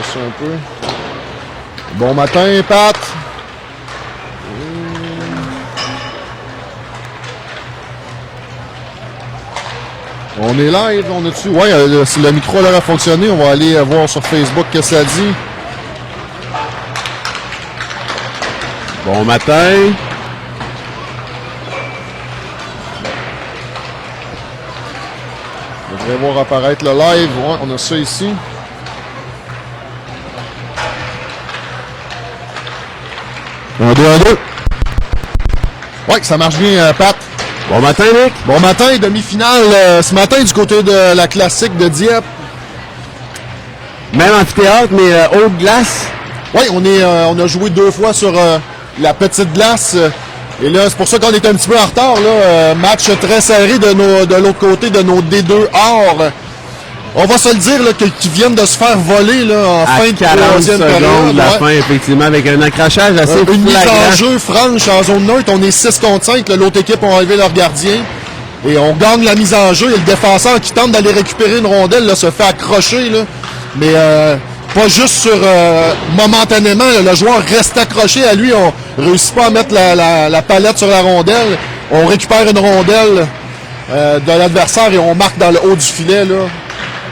ça un peu. Bon matin, Pat. On est live, on est dessus. Ouais, si le micro a l'air à fonctionner, on va aller voir sur Facebook ce que ça dit. Bon matin. On devrait voir apparaître le live. Ouais, on a ça ici. Un, deux. Ouais, ça marche bien, Pat. Bon matin, Nick. Bon matin, demi-finale ce matin du côté de la classique de Dieppe. Même amphithéâtre, mais haute glace. Oui, on a joué 2 fois sur la petite glace. Et là, c'est pour ça qu'on est un petit peu en retard. Là. Match très serré de l'autre côté de nos D2 or. On va se le dire qu'ils viennent de se faire voler là, en fin de 3e période. De la fin, effectivement, avec un accrochage assez une mise flagrant. en jeu franche en zone neutre. On est 6 contre 5. L'autre équipe a enlevé leur gardien. Et on gagne la mise en jeu. Et le défenseur qui tente d'aller récupérer une rondelle là, se fait accrocher. Là. Mais pas juste sur momentanément. Là, le joueur reste accroché à lui. On réussit pas à mettre la palette sur la rondelle. On récupère une rondelle de l'adversaire et on marque dans le haut du filet. Là.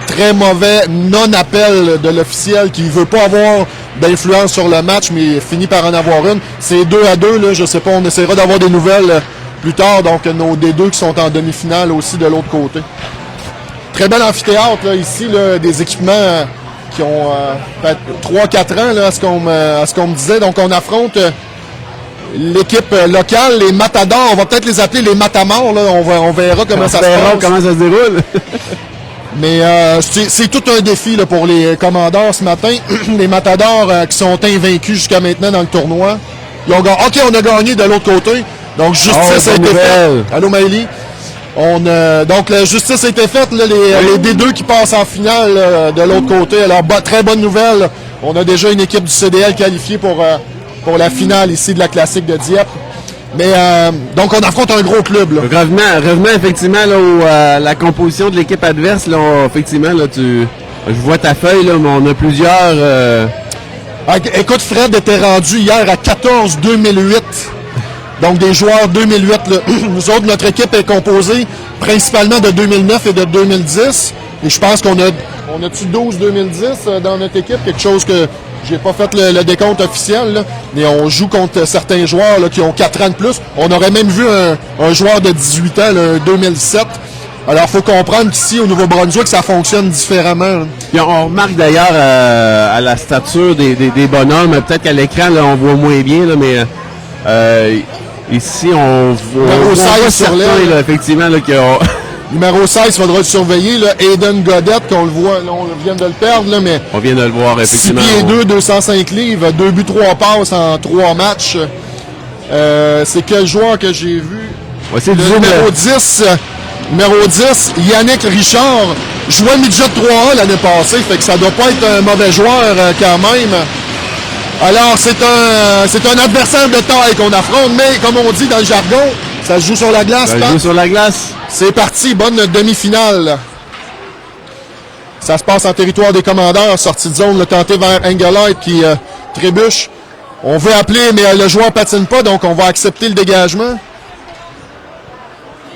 Très mauvais non-appel de l'officiel qui ne veut pas avoir d'influence sur le match, mais finit par en avoir une. C'est 2-2, là, je sais pas, on essaiera d'avoir des nouvelles plus tard. Donc, nos D2 qui sont en demi-finale aussi de l'autre côté. Très bel amphithéâtre, là, ici, là, des équipements qui ont 3-4 ans, là, à ce qu'on me disait. Donc, on affronte l'équipe locale, les Matadors. On va peut-être les appeler les Matamors, là. On verra comment ça se passe. Comment ça se déroule. Mais c'est tout un défi là, pour les commandeurs ce matin. Les Matadors qui sont invaincus jusqu'à maintenant dans le tournoi. Ils ont OK, on a gagné de l'autre côté. Donc, justice a été faite. Allô, Maëlie? Donc, la justice a été faite. Là, les D2 qui passent en finale de l'autre côté. Alors, très bonne nouvelle. On a déjà une équipe du CDL qualifiée pour la finale ici de la classique de Dieppe. Mais donc on affronte un gros club. Là. Revenons effectivement là, la composition de l'équipe adverse. Là, effectivement, là, je vois ta feuille, là, mais on a plusieurs. Écoute, Fred était rendu hier à 14-2008. Donc des joueurs 2008. Là. Nous autres, notre équipe est composée principalement de 2009 et de 2010. Et je pense qu'on a-tu 12-2010 dans notre équipe, quelque chose que j'ai pas fait le décompte officiel, là, mais on joue contre certains joueurs là, qui ont 4 ans de plus. On aurait même vu un joueur de 18 ans, là, 2007. Alors, il faut comprendre qu'ici, au Nouveau-Brunswick, ça fonctionne différemment. Puis on remarque d'ailleurs à la stature des bonhommes, peut-être qu'à l'écran, là, on voit moins bien, là, mais ici, on voit certains, là, effectivement, là, Numéro 16, il faudra le surveiller. Là, Aiden Godette, qu'on le voit, là, on vient de le perdre, là, mais on vient de le voir, effectivement. 6 pieds 2, 205 livres, 2 buts, 3 passes en 3 matchs. C'est quel joueur que j'ai vu? Ouais, c'est le numéro 10, Yannick Richard, jouait midget 3A l'année passée, fait que ça doit pas être un mauvais joueur quand même. Alors, c'est un adversaire de taille qu'on affronte, mais comme on dit dans le jargon, ça se joue sur la glace. Ça se joue sur la glace. C'est parti, bonne demi-finale. Ça se passe en territoire des commandeurs, sortie de zone, le tenté vers Engelhardt qui trébuche. On veut appeler, mais le joueur patine pas, donc on va accepter le dégagement.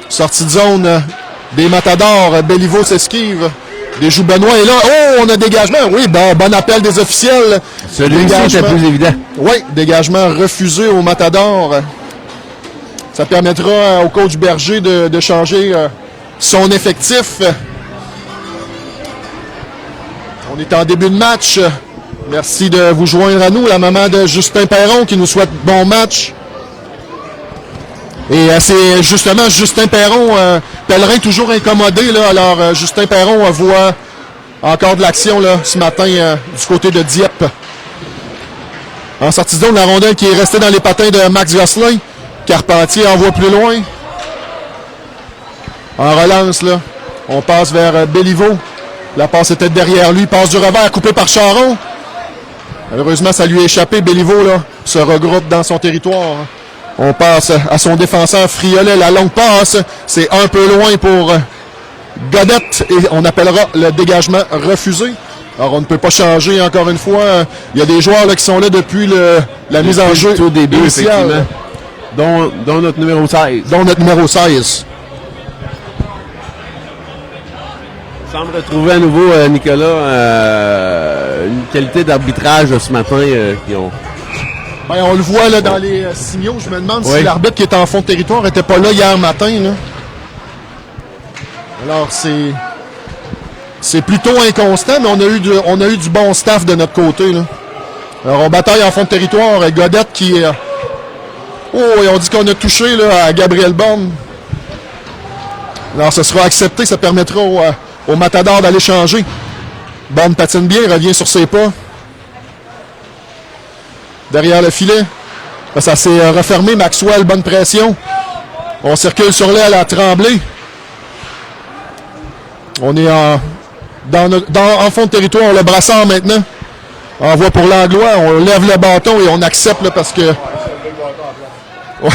Sortie de zone des Matadors, Béliveau s'esquive. Des joues Benoît est là. Oh, on a dégagement. Oui, bon appel des officiels. Celui-ci était plus évident. Oui, dégagement refusé aux Matadors. Ça permettra au coach Berger de changer son effectif. On est en début de match. Merci de vous joindre à nous. La maman de Justin Perron qui nous souhaite bon match. Et c'est justement Justin Perron, Pellerin toujours incommodé. Là, alors, Justin Perron voit encore de l'action là, ce matin du côté de Dieppe. En sortie de zone, la rondelle qui est restée dans les patins de Max Gosselin. Carpentier envoie plus loin. En relance, là, on passe vers Béliveau. La passe était derrière lui. Passe du revers, coupé par Charon. Malheureusement, ça lui a échappé. Béliveau là, se regroupe dans son territoire. On passe à son défenseur Friolet. La longue passe, c'est un peu loin pour Godette. Et on appellera le dégagement refusé. Alors, on ne peut pas changer, encore une fois. Il y a des joueurs là, qui sont là depuis la mise en jeu au début, initiale. Dont notre numéro 16. Dont notre numéro 16. Il semble retrouver à nouveau, Nicolas, une qualité d'arbitrage ce matin qui ont... Ben, on le voit là, dans les signaux. Je me demande oui. si l'arbitre qui était en fond de territoire n'était pas là hier matin. Là. Alors, c'est plutôt inconstant, mais on a eu du bon staff de notre côté. Là. Alors, on bataille en fond de territoire. Godette qui... Oh, et on dit qu'on a touché là, à Gabriel Borne. Alors, ce sera accepté. Ça permettra au Matador d'aller changer. Borne patine bien, revient sur ses pas. Derrière le filet. Ça s'est refermé. Maxwell, bonne pression. On circule sur l'aile à Tremblay. On est en fond de territoire. Le brassard maintenant. Envoie pour l'Anglois. On lève le bâton et on accepte là, parce que... Ouais.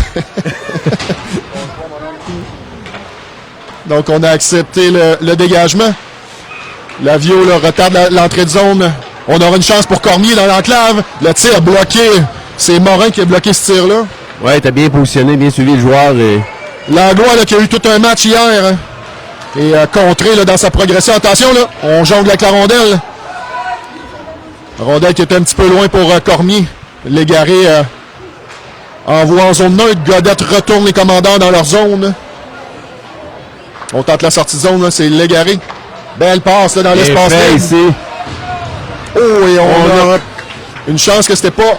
Donc on a accepté le dégagement. Lavio retarde l'entrée de zone. On aura une chance pour Cormier dans l'enclave. Le tir bloqué. C'est Morin qui a bloqué ce tir-là. Ouais, t'as bien positionné, bien suivi le joueur. Et... Langlois qui a eu tout un match hier. Hein, et contré là, dans sa progression. Attention, là, on jongle avec la rondelle. Rondelle qui était un petit peu loin pour Cormier. Légaré envoie en zone neutre. Godette retourne les commandants dans leur zone. On tente la sortie de zone, c'est Légaré. Belle passe là, dans l'espace ici. Oh, et on a une chance que c'était pas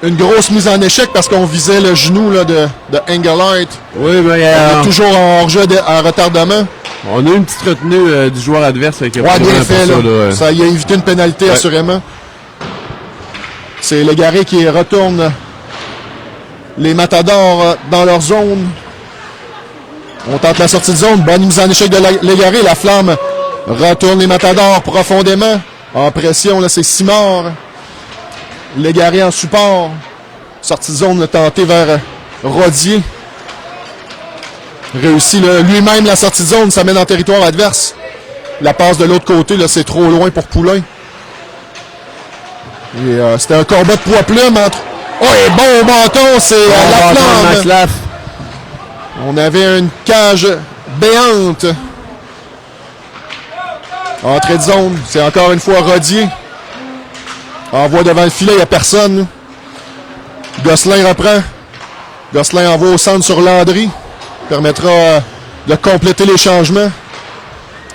une grosse mise en échec parce qu'on visait le genou là, de Engelhardt. Oui, mais on est toujours en hors-jeu en retardement. On a eu une petite retenue du joueur adverse qui a bien fait. Là. Ça y a évité une pénalité, assurément. C'est Légaré qui retourne les Matadors dans leur zone. On tente la sortie de zone. Bonne mise en échec de Légaré. La Flamme retourne les Matadors profondément. En pression, là, c'est Simard. Légaré en support. Sortie de zone tentée vers Rodier. Réussit lui-même la sortie de zone. Ça mène en territoire adverse. La passe de l'autre côté, là, c'est trop loin pour Poulain. Et c'était un combat de poids-plume entre... Oh, et bon bâton, c'est la Flamme. On avait une cage béante. Entrée de zone, c'est encore une fois Rodier. Envoie devant le filet, il n'y a personne. Gosselin reprend. Gosselin envoie au centre sur Landry. Permettra de compléter les changements.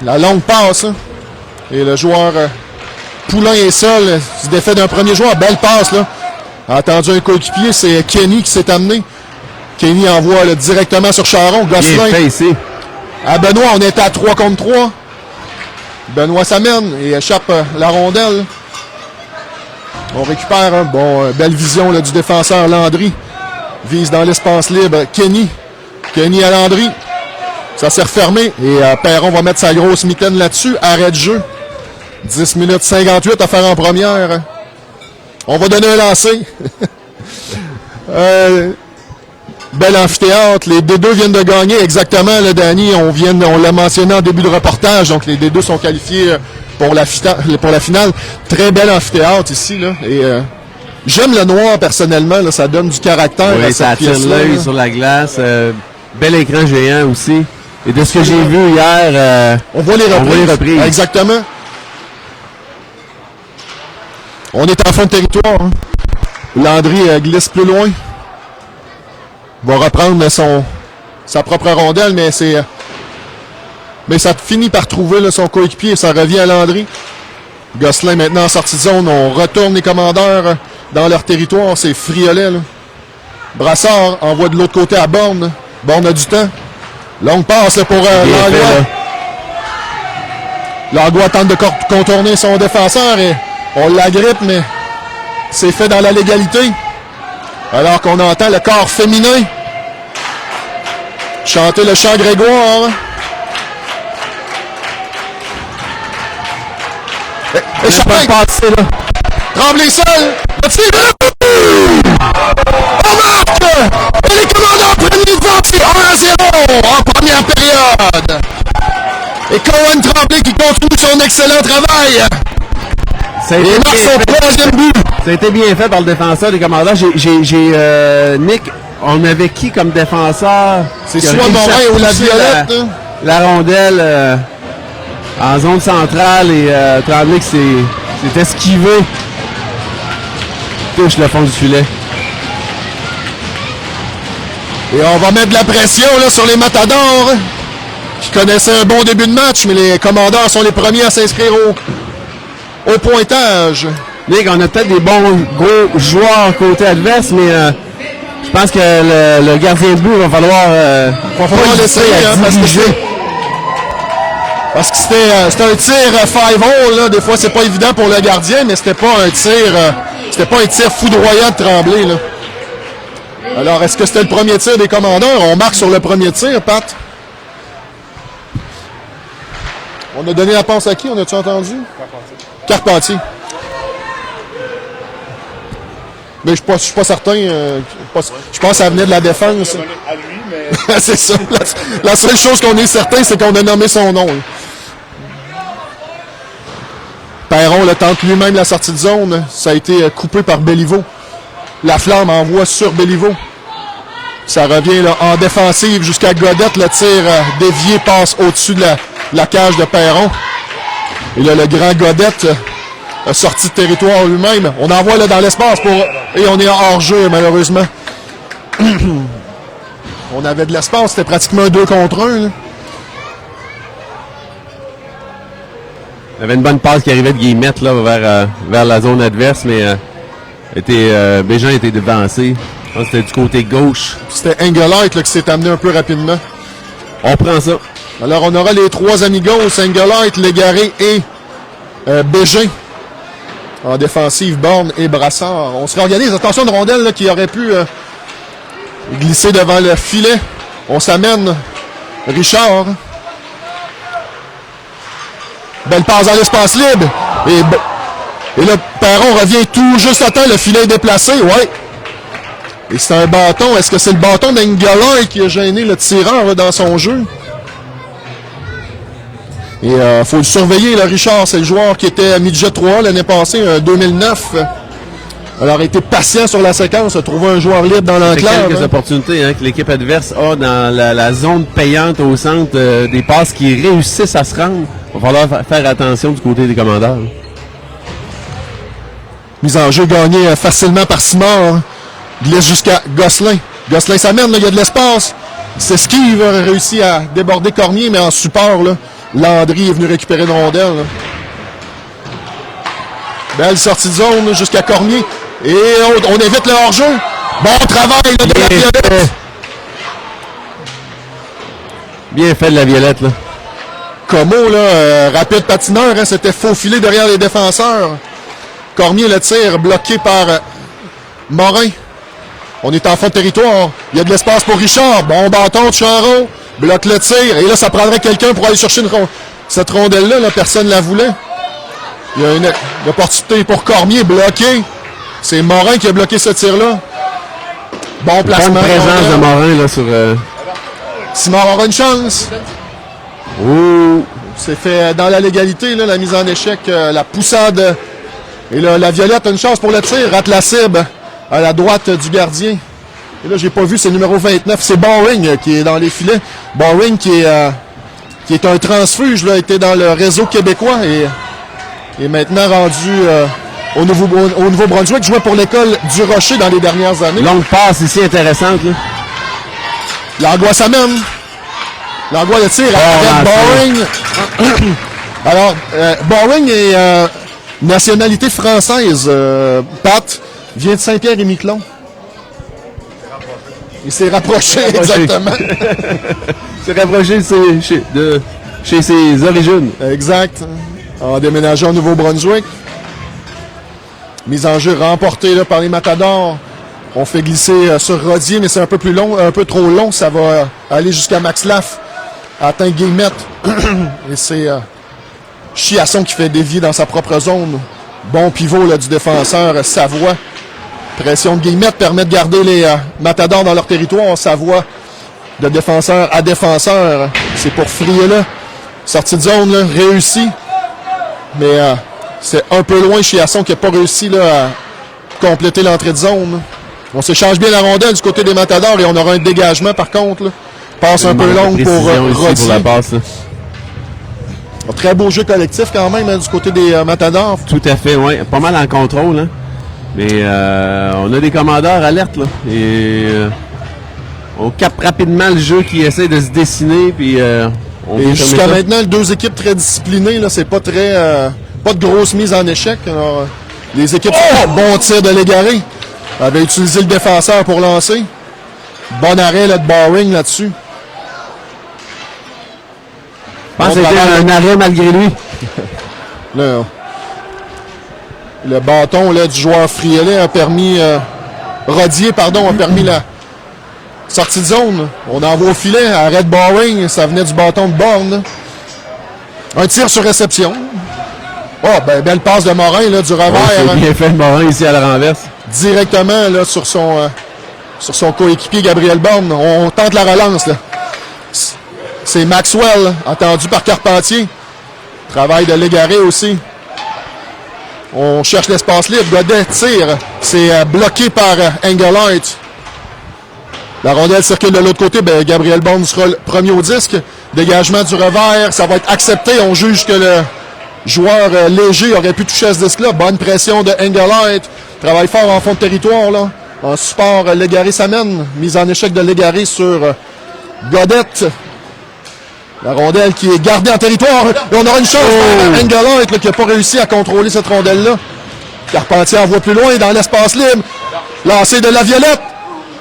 La longue passe. Hein. Et le joueur Poulain est seul. Se défait d'un premier joueur. Belle passe. Là. A attendu un coéquipier. C'est Kenny qui s'est amené. Kenny envoie là, directement sur Charon. Gosselin. Bien fait ici. À Benoît, on était à 3 contre 3. Benoît s'amène et échappe la rondelle. On récupère belle vision là, du défenseur Landry. Vise dans l'espace libre Kenny. Kenny à Landry. Ça s'est refermé et Perron va mettre sa grosse mitaine là-dessus. Arrêt de jeu. 10 minutes 58 à faire en première. On va donner un lancer. Bel amphithéâtre. Les D2 viennent de gagner exactement, là, Danny. On l'a mentionné en début de reportage. Donc, les D2 sont qualifiés pour la finale. Très bel amphithéâtre ici. Là. Et j'aime le noir personnellement. Là, ça donne du caractère à ça cette pièce-là. l'œil sur la glace. Bel écran géant aussi. Et de ce que j'ai vu hier... on voit les reprises. Exactement. On est en fin de territoire. Hein. Landry glisse plus loin. Va reprendre sa propre rondelle, mais ça finit par trouver là, son coéquipier et ça revient à Landry. Gosselin maintenant en sortie de zone. On retourne les commandeurs dans leur territoire. C'est Friolet. Là. Brassard envoie de l'autre côté à Borne. Borne a du temps. Longue passe là, pour Langlois. Langlois tente de contourner son défenseur et on l'agrippe, mais c'est fait dans la légalité. Alors qu'on entend le corps féminin chanter le chant Grégoire. Échappé. Tremblay seul. On marque. Et les commandants prennent l'identité 1-0 en première période. Et Cohen Tremblay qui continue son excellent travail. Ça a été bien fait par le défenseur des Commandeurs. Nick, on avait qui comme défenseur? C'est soit Morin ou la Violette. La rondelle en zone centrale et Tremblay qui s'est esquivé. Touche le fond du filet. Et on va mettre de la pression là, sur les Matadors qui connaissaient un bon début de match, mais les Commandeurs sont les premiers à s'inscrire au pointage. Nick, on a peut-être des bons gros joueurs côté adverse, mais je pense que le gardien de but va falloir laisser parce que c'était un tir 5-hole, là. Des fois c'est pas évident pour le gardien, mais c'était pas un tir foudroyant de Tremblay, là. Alors, est-ce que c'était le premier tir des Commandeurs? On marque sur le premier tir, Pat. On a donné la passe à qui? On a-tu entendu? Carpentier. Mais je suis pas certain. Je pense que ça venait de la défense. À lui, mais... c'est ça. La seule chose qu'on est certain, c'est qu'on a nommé son nom. Perron le tente lui-même la sortie de zone. Ça a été coupé par Béliveau. La Flamme envoie sur Béliveau. Ça revient là, en défensive jusqu'à Godette. Le tir dévié passe au-dessus de la cage de Perron. Et là, le grand Godette a sorti de territoire lui-même. On envoie là dans l'espace et on est hors-jeu, malheureusement. On avait de l'espace. C'était pratiquement un 2 contre 1. Là. Il y avait une bonne passe qui arrivait de Guillemette là, vers la zone adverse, mais Bégin était devancé. Je pense que c'était du côté gauche. C'était Engelheit là, qui s'est amené un peu rapidement. On prend ça. Alors, on aura les trois amigos, Engelheit, Légaré et Bégin. En défensive, Borne et Brassard. On se réorganise. Attention, une rondelle là, qui aurait pu glisser devant le filet. On s'amène. Richard. Belle passe dans l'espace libre. Et là, Perron revient tout juste à temps. Le filet est déplacé. Ouais. Et c'est un bâton. Est-ce que c'est le bâton d'Engelheit qui a gêné le tireur là, dans son jeu? Et faut le surveiller, là, Richard. C'est le joueur qui était à midget 3 l'année passée, 2009. Alors, il a été patient sur la séquence, a trouvé un joueur libre dans l'enclave. Quelques opportunités que l'équipe adverse a dans la zone payante au centre, des passes qui réussissent à se rendre. Il va falloir faire attention du côté des Commandeurs. Mise en jeu gagnée facilement par Simard. Glisse jusqu'à Gosselin. Gosselin s'amène, il y a de l'espace. S'esquive, a réussi à déborder Cormier, mais en support, là, Landry est venu récupérer une rondelle. Là. Belle sortie de zone jusqu'à Cormier. Et on évite le hors-jeu. Bon travail là, de la Violette. Bien fait de la Violette, là. Como, là, rapide patineur, hein, s'était faufilé derrière les défenseurs. Cormier le tire, bloqué par Morin. On est en fond de territoire. Il y a de l'espace pour Richard. Bon bâton de Charon. Bloque le tir. Et là, ça prendrait quelqu'un pour aller chercher cette rondelle-là. Là, personne ne la voulait. Il y a une opportunité pour Cormier. Bloqué. C'est Morin qui a bloqué ce tir-là. Bon placement. Bonne présence de Morin là, sur... Simard aura une chance. Oh. C'est fait dans la légalité, là, la mise en échec, la poussade. Et là, la Violette a une chance pour le tir. Rate la cible à la droite du gardien. Et là, j'ai pas vu, c'est numéro 29. C'est Boring qui est dans les filets. Boring qui est un transfuge, là, était dans le réseau québécois et est maintenant rendu au Nouveau-Brunswick. Jouait pour l'école du Rocher dans les dernières années. Longue passe ici intéressante. Là. L'angoisse amène. L'angoisse de tir avec Boring. Alors, Boring est nationalité française. Pat vient de Saint-Pierre-et-Miquelon. Il s'est rapproché, exactement. Il s'est rapproché chez ses origines. Exact. En déménageant au Nouveau-Brunswick. Mise en jeu remportée là, par les Matadors. On fait glisser sur Rodier, mais c'est un peu plus long, un peu trop long. Ça va aller jusqu'à Max Laff. Atteint Guillemette. Et c'est Chiasson qui fait dévier dans sa propre zone. Bon pivot là, du défenseur Savoie. Pression de Guillemette permet de garder les Matadors dans leur territoire. Savoie de défenseur à défenseur. C'est pour Frier là. Sortie de zone là, réussie. Mais C'est un peu loin Chiasson qui n'a pas réussi là, à compléter l'entrée de zone. On s'échange bien la rondelle du côté des Matadors et on aura un dégagement par contre. Là. Passe un peu longue pour Rodier. Pour la passe, un très beau jeu collectif quand même hein, du côté des Matadors. Tout à fait, oui. Pas mal en contrôle. Hein. Mais on a des commandeurs alertes. Là. Et on capte rapidement le jeu qui essaie de se dessiner. Puis, et jusqu'à maintenant, les deux équipes très disciplinées. C'est pas très... pas de grosse mise en échec. Alors, les équipes sont bon tir de Légaré. Avait utilisé le défenseur pour lancer. Bon arrêt là, de Bowring là-dessus. Je pense que c'était un arrêt malgré lui. Là, le bâton là, du joueur Frielet a permis... Rodier, pardon, a permis la sortie de zone. On envoie au filet. Arrêt de Bowring. Ça venait du bâton de Borne. Un tir sur réception. Oh, ben, belle passe de Morin là, du revers. C'est bien fait de Morin ici à la renverse. Directement là, sur son coéquipier Gabriel Borne. On tente la relance. Là. C'est Maxwell, attendu par Carpentier. Travail de Légaré aussi. On cherche l'espace libre. Godet tire. C'est bloqué par Engelhardt. La rondelle circule de l'autre côté. Ben, Gabriel Borne sera le premier au disque. Dégagement du revers. Ça va être accepté. On juge que le joueur léger aurait pu toucher à ce disque-là. Bonne pression de Engelhardt. Travaille fort en fond de territoire. Là. En support, Légaré s'amène. Mise en échec de Légaré sur Godet. La rondelle qui est gardée en territoire. Et on aura une chance pour Engelhardt qui n'a pas réussi à contrôler cette rondelle-là. Carpentier envoie plus loin dans l'espace libre. Lancé de la Violette.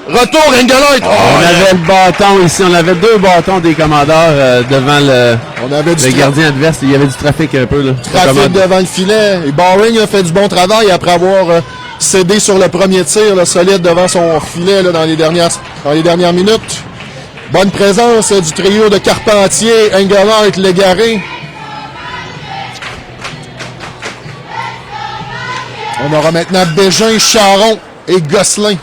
Retour Engelhardt. On avait le bâton ici. On avait deux bâtons des commandeurs devant le gardien adverse. Il y avait du trafic un peu. Là, trafic devant le filet. Et Bowring a fait du bon travail après avoir cédé sur le premier tir là, solide devant son filet là, dans les dernières minutes. Bonne présence du trio de Carpentier, Engelhardt, Légaré. On aura maintenant Bégin, Charon et Gosselin.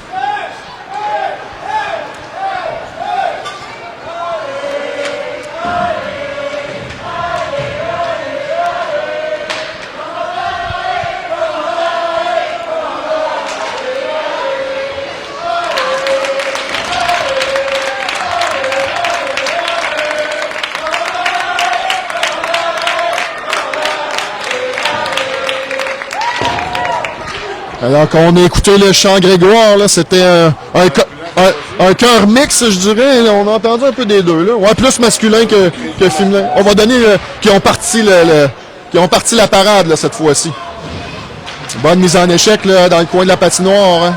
Alors qu'on a écouté le chant Grégoire, là, c'était un chœur mix, je dirais. On a entendu un peu des deux. Là. Ouais, plus masculin que féminin. On va donner qui ont parti la parade là, cette fois-ci. Bonne mise en échec là, dans le coin de la patinoire. Hein.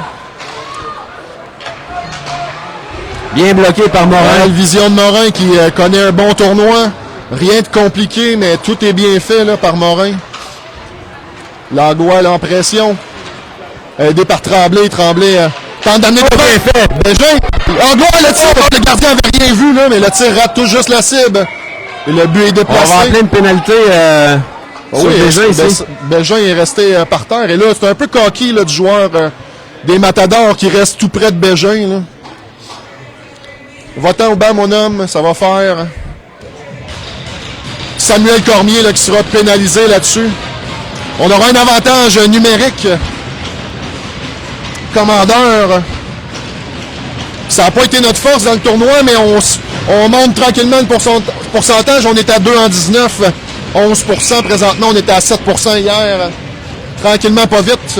Bien bloqué par Morin. La vision de Morin qui connaît un bon tournoi. Rien de compliqué, mais tout est bien fait là, par Morin. Langlois en pression. Aidé par Tremblay. Tremblay tente d'amener le bien fait. Bégin. Langlois, le tir. Le gardien n'avait rien vu, là, mais le tir rate tout juste la cible. Et le but est déplacé. On va appeler une pénalité sur Bégin ici. Bégin est resté par terre. Et là, c'est un peu coquille là, du joueur des Matadors qui reste tout près de Bégin. Là. Va-t'en au bas, mon homme. Ça va faire. Samuel Cormier là, qui sera pénalisé là-dessus. On aura un avantage numérique. Commandeur. Ça n'a pas été notre force dans le tournoi, mais on monte tranquillement le pourcentage. On est à 2 en 19, 11%. Présentement, on était à 7% hier. Tranquillement, pas vite.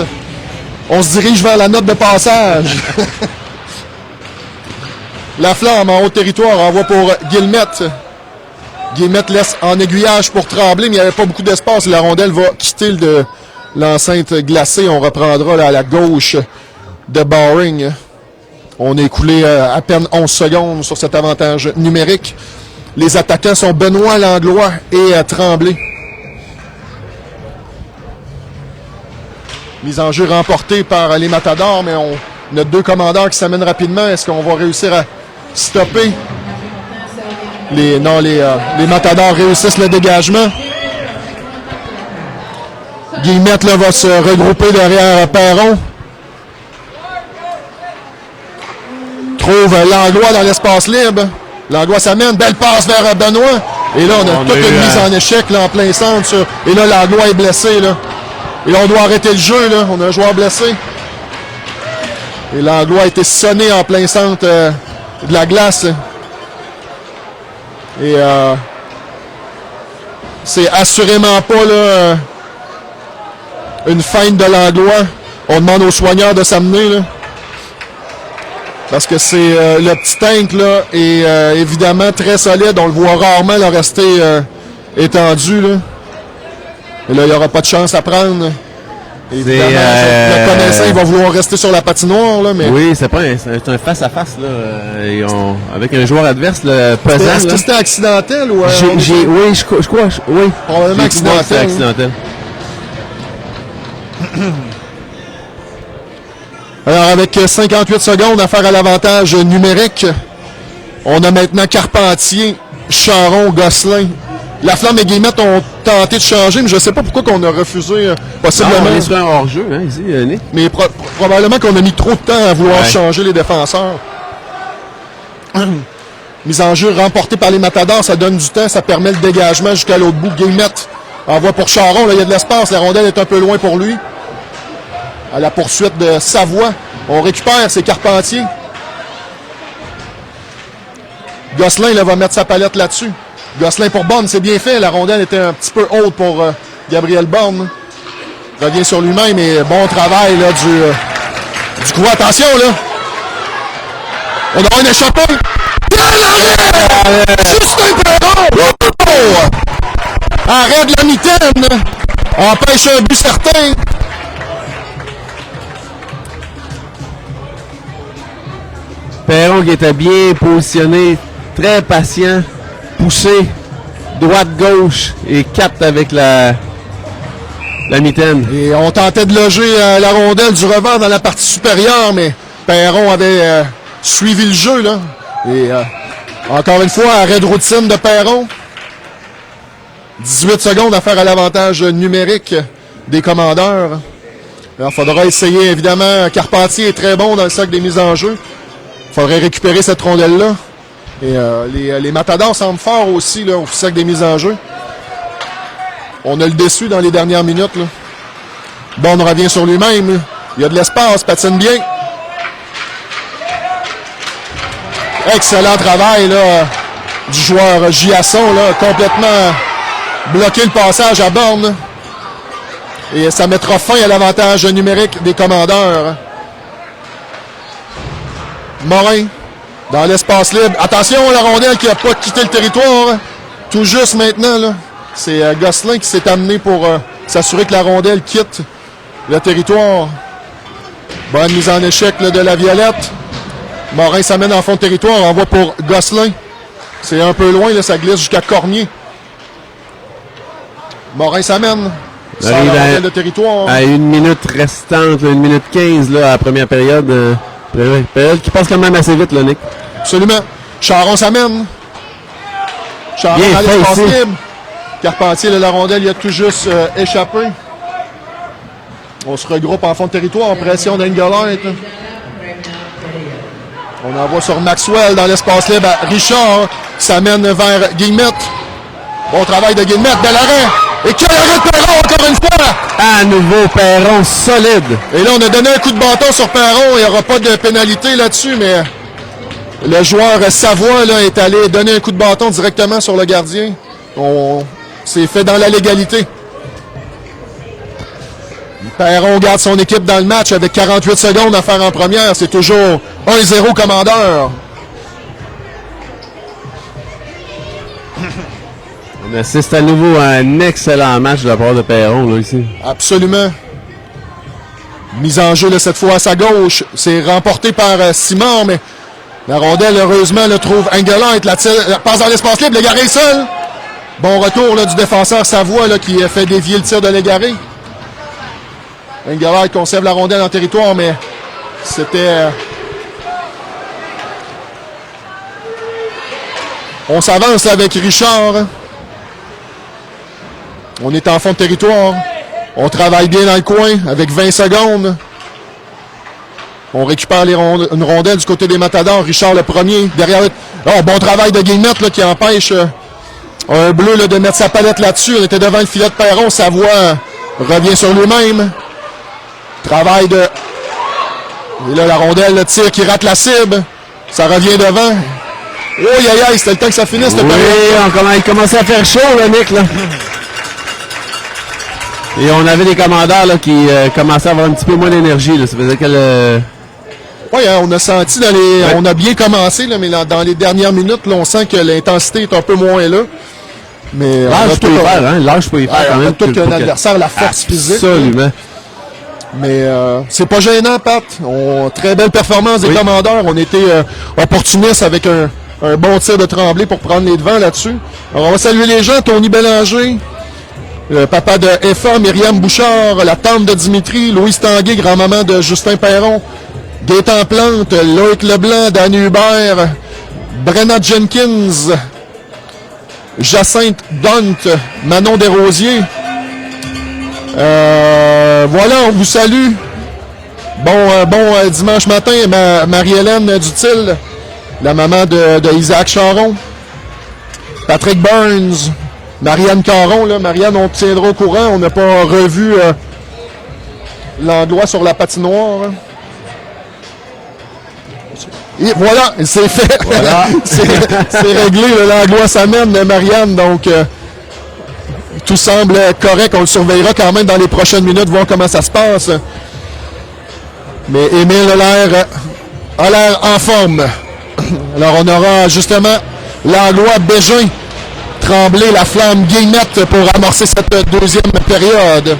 On se dirige vers la note de passage. La Flamme en haut territoire envoie pour Guillemette. Guillemette laisse en aiguillage pour Tremblay, mais il n'y avait pas beaucoup d'espace. La rondelle va quitter l'enceinte glacée. On reprendra là, à la gauche de Bowring. On a écoulé à peine 11 secondes sur cet avantage numérique. Les attaquants sont Benoît Langlois et Tremblay. Mise en jeu remportée par les Matadors, mais on a deux commandeurs qui s'amènent rapidement. Est-ce qu'on va réussir à stopper? Les Matadors réussissent le dégagement. Guillemette là, va se regrouper derrière Perron. Trouve Langlois dans l'espace libre. Langlois s'amène. Belle passe vers Benoît. Et là, on a toute une mise en échec là, en plein centre. Et là, Langlois est blessé. Là. Et là, on doit arrêter le jeu, là. On a un joueur blessé. Et Langlois a été sonné en plein centre de la glace. Et c'est assurément pas là, une feinte de Langlois. On demande aux soigneurs de s'amener, là. Parce que c'est le petit tank là, est évidemment très solide. On le voit rarement là, rester étendu. Là. Et là, il n'y aura pas de chance à prendre. Évidemment, le connaissant, il va vouloir rester sur la patinoire. Là, mais... Oui, c'est un face-à-face là, avec un joueur adverse là, pesant. Est-ce que c'était accidentel ou... oui, je crois. Oui. Probablement accidentel. Alors, avec 58 secondes à faire à l'avantage numérique, on a maintenant Carpentier, Charon, Gosselin. Laflamme et Guillemette ont tenté de changer, mais je ne sais pas pourquoi qu'on a refusé possiblement. On est sur un hors-jeu, hein, ici, Nick. Mais probablement qu'on a mis trop de temps à vouloir changer les défenseurs. Mise en jeu remportée par les Matadors, ça donne du temps, ça permet le dégagement jusqu'à l'autre bout. Guillemette envoie pour Charon, là, il y a de l'espace, la rondelle est un peu loin pour lui. À la poursuite de Savoie. On récupère, c'est Carpentier. Gosselin là, va mettre sa palette là-dessus. Gosselin pour Borne, c'est bien fait. La rondelle était un petit peu haute pour Gabriel Borne. Revient sur lui-même et bon travail là, du coup. Attention là. On aura une échappée. Justin Perron! Arrête de la mitaine. Empêche un but certain. Perron qui était bien positionné, très patient, poussé, droite-gauche et capte avec la mitaine. Et on tentait de loger la rondelle du revers dans la partie supérieure, mais Perron avait suivi le jeu. Là. Et encore une fois, arrêt de routine de Perron. 18 secondes à faire à l'avantage numérique des commandeurs. Il faudra essayer, évidemment. Carpentier est très bon dans le sac des mises en jeu. Il faudrait récupérer cette rondelle-là. Et les Matadors semblent forts aussi là, au sac des mises en jeu. On a le déçu dans les dernières minutes. Là. Bon, on revient sur lui-même. Là. Il y a de l'espace, patine bien. Excellent travail là, du joueur Giasson. Là, complètement bloqué le passage à Borne. Et ça mettra fin à l'avantage numérique des commandeurs. Morin, dans l'espace libre. Attention, la rondelle qui n'a pas quitté le territoire. Tout juste maintenant, là. C'est Gosselin qui s'est amené pour s'assurer que la rondelle quitte le territoire. Bonne mise en échec là, de la Violette. Morin s'amène en fond de territoire. Envoie pour Gosselin. C'est un peu loin, là, ça glisse jusqu'à Cormier. Morin s'amène. Sans la rondelle de territoire. À 1 minute restante, 1 minute 15 là, à la première période. Période qui passe quand même assez vite, là, Nick. Absolument. Charon s'amène. Charon à l'espace libre. Carpentier, là, la rondelle, il a tout juste échappé. On se regroupe en fond de territoire. Pression d'Engelhardt. On envoie sur Maxwell dans l'espace libre à Richard. Qui s'amène vers Guillemette. Bon travail de Guillemette. Bel arrêt. Et quel arrêt de Perron encore une fois! À nouveau, Perron solide. Et là, on a donné un coup de bâton sur Perron. Il n'y aura pas de pénalité là-dessus, mais le joueur Savoie là, est allé donner un coup de bâton directement sur le gardien. C'est fait dans la légalité. Perron garde son équipe dans le match avec 48 secondes à faire en première. C'est toujours 1-0 commandeur. On assiste à nouveau à un excellent match de la part de Perron, là, ici. Absolument. Mise en jeu, là, cette fois à sa gauche. C'est remporté par Simard, mais la rondelle, heureusement, le trouve Engelhardt. La passe dans l'espace libre, Légaré seul. Bon retour là, du défenseur Savoie là, qui a fait dévier le tir de Légaré. Engelhardt conserve la rondelle en territoire, mais c'était... On s'avance avec Richard. On est en fond de territoire. On travaille bien dans le coin avec 20 secondes. On récupère une rondelle du côté des Matadors. Richard le premier. Derrière. Oh, bon travail de Guillemette là, qui empêche un bleu là, de mettre sa palette là-dessus. On était devant le filet de Perron. Savoie revient sur lui-même. Travail de... Et là, la rondelle, le tir qui rate la cible. Ça revient devant. Oh, aïe, aïe, c'était le temps que ça finisse. Oui, il commençait à faire chaud, là, Nick, là. Et on avait des commandeurs là, qui commençaient à avoir un petit peu moins d'énergie. Ça faisait que oui, hein, on a senti on a bien commencé, là, mais dans les dernières minutes, là, on sent que l'intensité est un peu moins là. Mais l'âge peut y faire, hein? L'âge peut y faire quand même. Tout qu'un adversaire, la force physique. Absolument. Mais c'est pas gênant, Pat. Très belle performance des commandeurs. On était opportunistes avec un bon tir de Tremblay pour prendre les devants là-dessus. Alors, on va saluer les gens. Tony Bélanger, le papa de Effa, Myriam Bouchard, la tante de Dimitri, Louise Tanguay, grand-maman de Justin Perron, Gaétan Plante, Loïc Leblanc, Danny Hubert, Brenna Jenkins, Jacinthe Dunt, Manon Desrosiers. Voilà, on vous salue. Bon dimanche matin, Marie-Hélène Dutil, la maman de Isaac Charon, Patrick Burns, Marianne Caron. Là. Marianne, on te tiendra au courant. On n'a pas revu Langlois sur la patinoire. Hein. Et voilà, c'est fait. Voilà. c'est réglé. Le Langlois s'amène, Marianne. Donc, tout semble correct. On le surveillera quand même dans les prochaines minutes, voir comment ça se passe. Mais Émile a l'air en forme. Alors, on aura justement Langlois, Bégin, Tremblay, la flamme Guillemette pour amorcer cette deuxième période.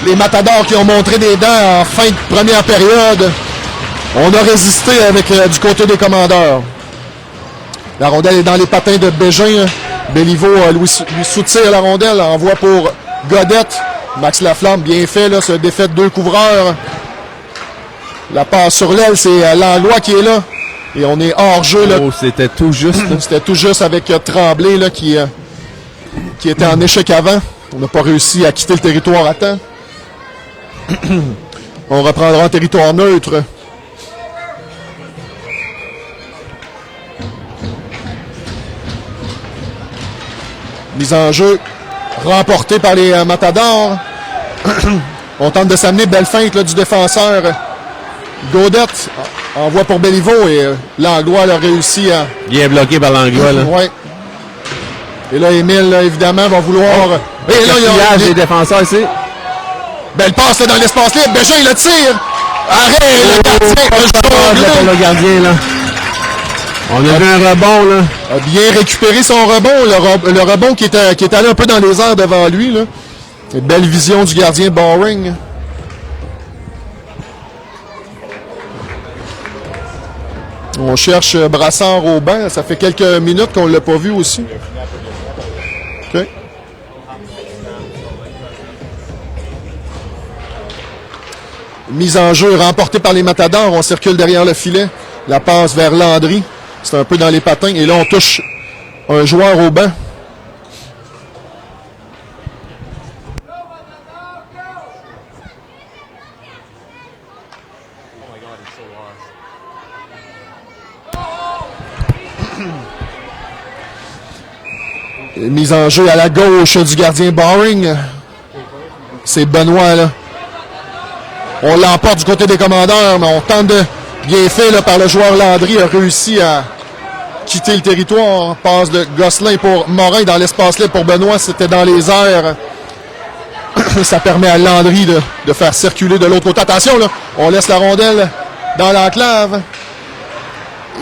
Les Matadors qui ont montré des dents en fin de première période. On a résisté avec du côté des commandeurs. La rondelle est dans les patins de Bégin. Béliveau lui soutire la rondelle, envoie pour Godette. Max Laflamme, bien fait, là, se défait de 2 couvreurs. La passe sur l'aile, c'est Langlois qui est là. Et on est hors jeu. Là. Oh, c'était tout juste. C'était tout juste avec Tremblay là, qui était en échec avant. On n'a pas réussi à quitter le territoire à temps. On reprendra un territoire neutre. Mise en jeu remportée par les Matadors. On tente de s'amener, belle feinte là, du défenseur. Godette envoie pour Béliveau et Langlois a réussi à... Bien bloqué par Langlois. Oui. Et là, Émile, là, évidemment, va vouloir... Et là, il y a des défenseurs ici. Belle passe là, dans l'espace libre. Bégin, il le tire. Arrête, le gardien, là. On a vu un rebond, là. A bien récupéré son rebond. Le rebond qui est allé un peu dans les airs devant lui, là. Une belle vision du gardien Boring. On cherche Brassard au banc. Ça fait quelques minutes qu'on ne l'a pas vu aussi. OK. Mise en jeu remportée par les Matadors. On circule derrière le filet. La passe vers Landry. C'est un peu dans les patins. Et là, on touche un joueur au banc. Mise en jeu à la gauche du gardien Boring. C'est Benoît, là. On l'emporte du côté des commandeurs, mais on tente de... Bien fait là, par le joueur Landry, a réussi à quitter le territoire. Passe de Gosselin pour Morin dans l'espace libre pour Benoît. C'était dans les airs. Ça permet à Landry de faire circuler de l'autre côté. Attention, là, on laisse la rondelle dans l'enclave.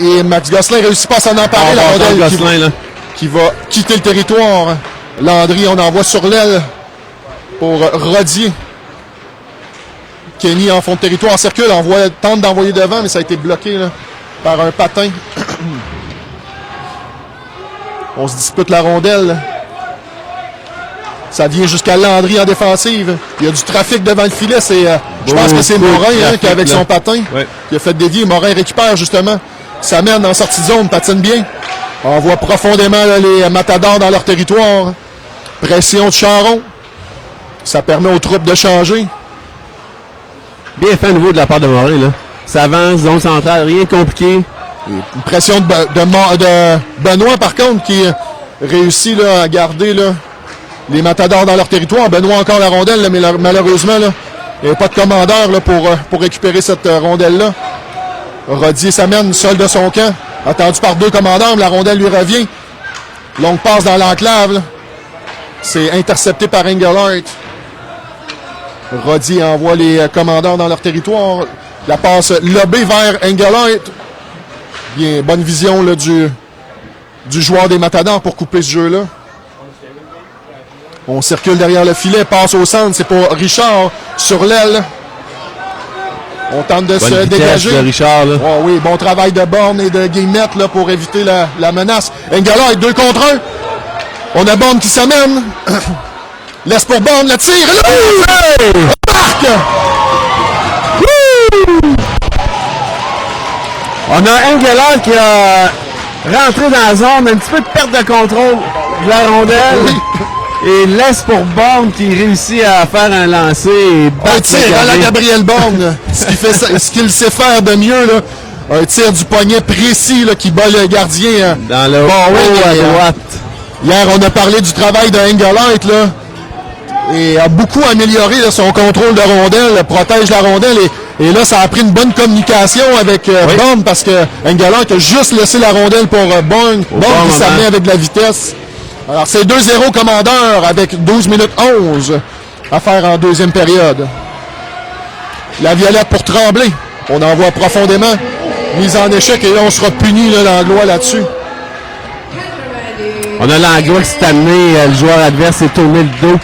Et Max Gosselin réussit pas à s'en emparer. La rondelle qui va quitter le territoire. Landry, on envoie sur l'aile pour Rodier. Kenny en fond de territoire circule, tente d'envoyer devant, mais ça a été bloqué là, par un patin. On se dispute la rondelle. Ça vient jusqu'à Landry en défensive. Il y a du trafic devant le filet. Je pense que c'est Morin qui, avec son patin, qui a fait dévier. Morin récupère justement. Ça mène en sortie de zone, patine bien. On voit profondément là, les Matadors dans leur territoire. Pression de Charon. Ça permet aux troupes de changer. Bien fait à nouveau de la part de Morin, là. Ça avance, zone centrale, rien de compliqué. Une pression de Benoît, par contre, qui réussit là, à garder là, les Matadors dans leur territoire. Benoît encore la rondelle, là, mais malheureusement, là, il n'y a pas de commandeur là, pour récupérer cette rondelle-là. Rodier s'amène seul de son camp. Attendu par 2 commandeurs, mais la rondelle lui revient. Longue passe dans l'enclave. C'est intercepté par Engelhardt. Rodier envoie les commandeurs dans leur territoire. La passe lobée vers Engelhardt. Bien, bonne vision là, du joueur des Matadors pour couper ce jeu-là. On circule derrière le filet, passe au centre. C'est pour Richard sur l'aile. On tente de se dégager. De Richard, là. Oh, oui, bon travail de Borne et de Guillemette là, pour éviter la menace. Engelhardt, 2 contre 1. On a Borne qui s'amène. Laisse pour Borne, le tir. Marque! On a Engelhardt qui a rentré dans la zone, un petit peu de perte de contrôle de la rondelle. Oui. Et laisse pour Borne qui réussit à faire un lancer et un tir à la Gabriel Borne. Ce qu'il sait faire de mieux, là. Un tir du poignet précis là, qui bat le gardien. Dans le haut à droite. Hier, on a parlé du travail de Engelhardt, là. Et a beaucoup amélioré là, son contrôle de rondelle, protège la rondelle. Et là, ça a pris une bonne communication avec Borne parce que Engelhardt a juste laissé la rondelle pour Borne. Borne qui s'amène avec de la vitesse. Alors, c'est 2-0 commandeur avec 12 minutes 11 à faire en deuxième période. La violette pour Tremblay. On envoie profondément. Mise en échec et là, on sera puni là, Langlois là-dessus. On a Langlois qui s'est amené. Le joueur adverse s'est tourné le dos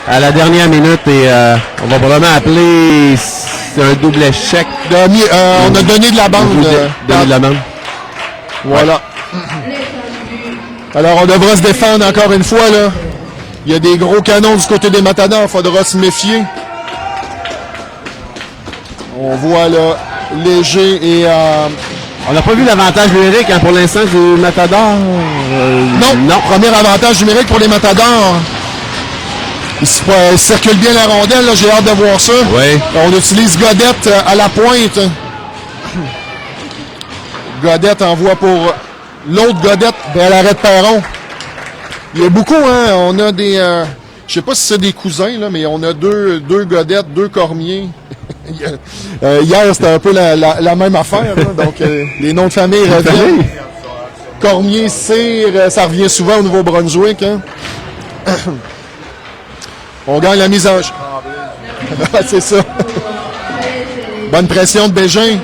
à la dernière minute et on va probablement appeler un double échec. On a donné de la bande. Donné de la bande. Voilà. Alors, on devra se défendre encore une fois, là. Il y a des gros canons du côté des Matadors. Il faudra se méfier. On voit, là, Léger et... On n'a pas vu l'avantage numérique hein, pour l'instant du Matador. Non. Premier avantage numérique pour les Matadors. Ils circulent bien la rondelle, là. J'ai hâte de voir ça. Oui. On utilise Godette à la pointe. Godette envoie pour... L'autre Godette, à l'arrêt de Perron. Il y a beaucoup, hein. On a des... je sais pas si c'est des cousins, là, mais on a deux Godettes, 2 Cormier. Hier, c'était un peu la même affaire. Là, donc, les noms de famille reviennent. Cormier, Cyr, ça revient souvent au Nouveau-Brunswick. Hein. On gagne la mise en jeu. C'est ça. Bonne pression de Bégin.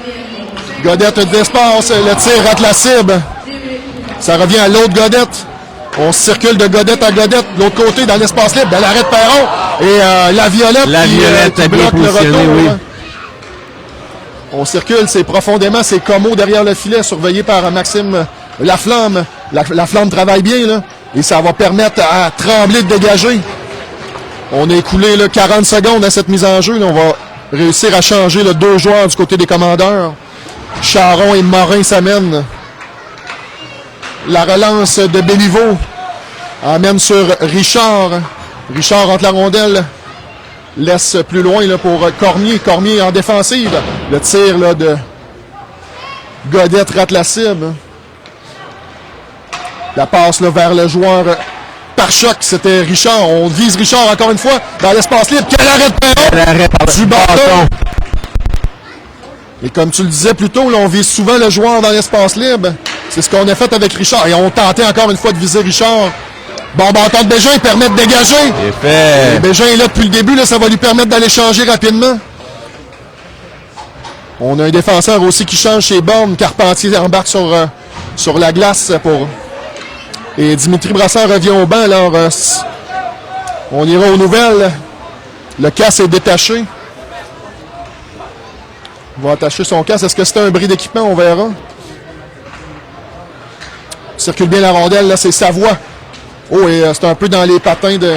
Godette de l'espace. Le tir rate la cible. Ça revient à l'autre Godette. On circule de Godette à Godette. De l'autre côté, dans l'espace libre, dans l'arrêt de Perron. Et la violette qui bloque le retour. Oui. On circule, c'est profondément, c'est Como derrière le filet, surveillé par Maxime Laflamme. La Flamme travaille bien, là. Et ça va permettre à Tremblay de dégager. On a écoulé là, 40 secondes à cette mise en jeu. Là, on va réussir à changer là, 2 joueurs du côté des commandeurs. Charon et Morin s'amènent. La relance de Béliveau amène sur Richard. Richard entre la rondelle. Laisse plus loin là, pour Cormier. Cormier en défensive. Le tir là, de Godette rate la cible. La passe là, vers le joueur par choc. C'était Richard. On vise Richard encore une fois dans l'espace libre. Quel arrêt de Perron du bâton. Et comme tu le disais plus tôt, là, on vise souvent le joueur dans l'espace libre. C'est ce qu'on a fait avec Richard. Et on tentait encore une fois de viser Richard. Bon bâton de Bégin permet de dégager. Et Bégin est là depuis le début. Là, ça va lui permettre d'aller changer rapidement. On a un défenseur aussi qui change chez Borne. Carpentier embarque sur la glace pour... Et Dimitri Brassard revient au banc. Alors, on ira aux nouvelles. Le casque est détaché. Il va attacher son casque. Est-ce que c'est un bris d'équipement? On verra. Circule bien la rondelle. Là, c'est Savoie. Oh, et c'est un peu dans les patins de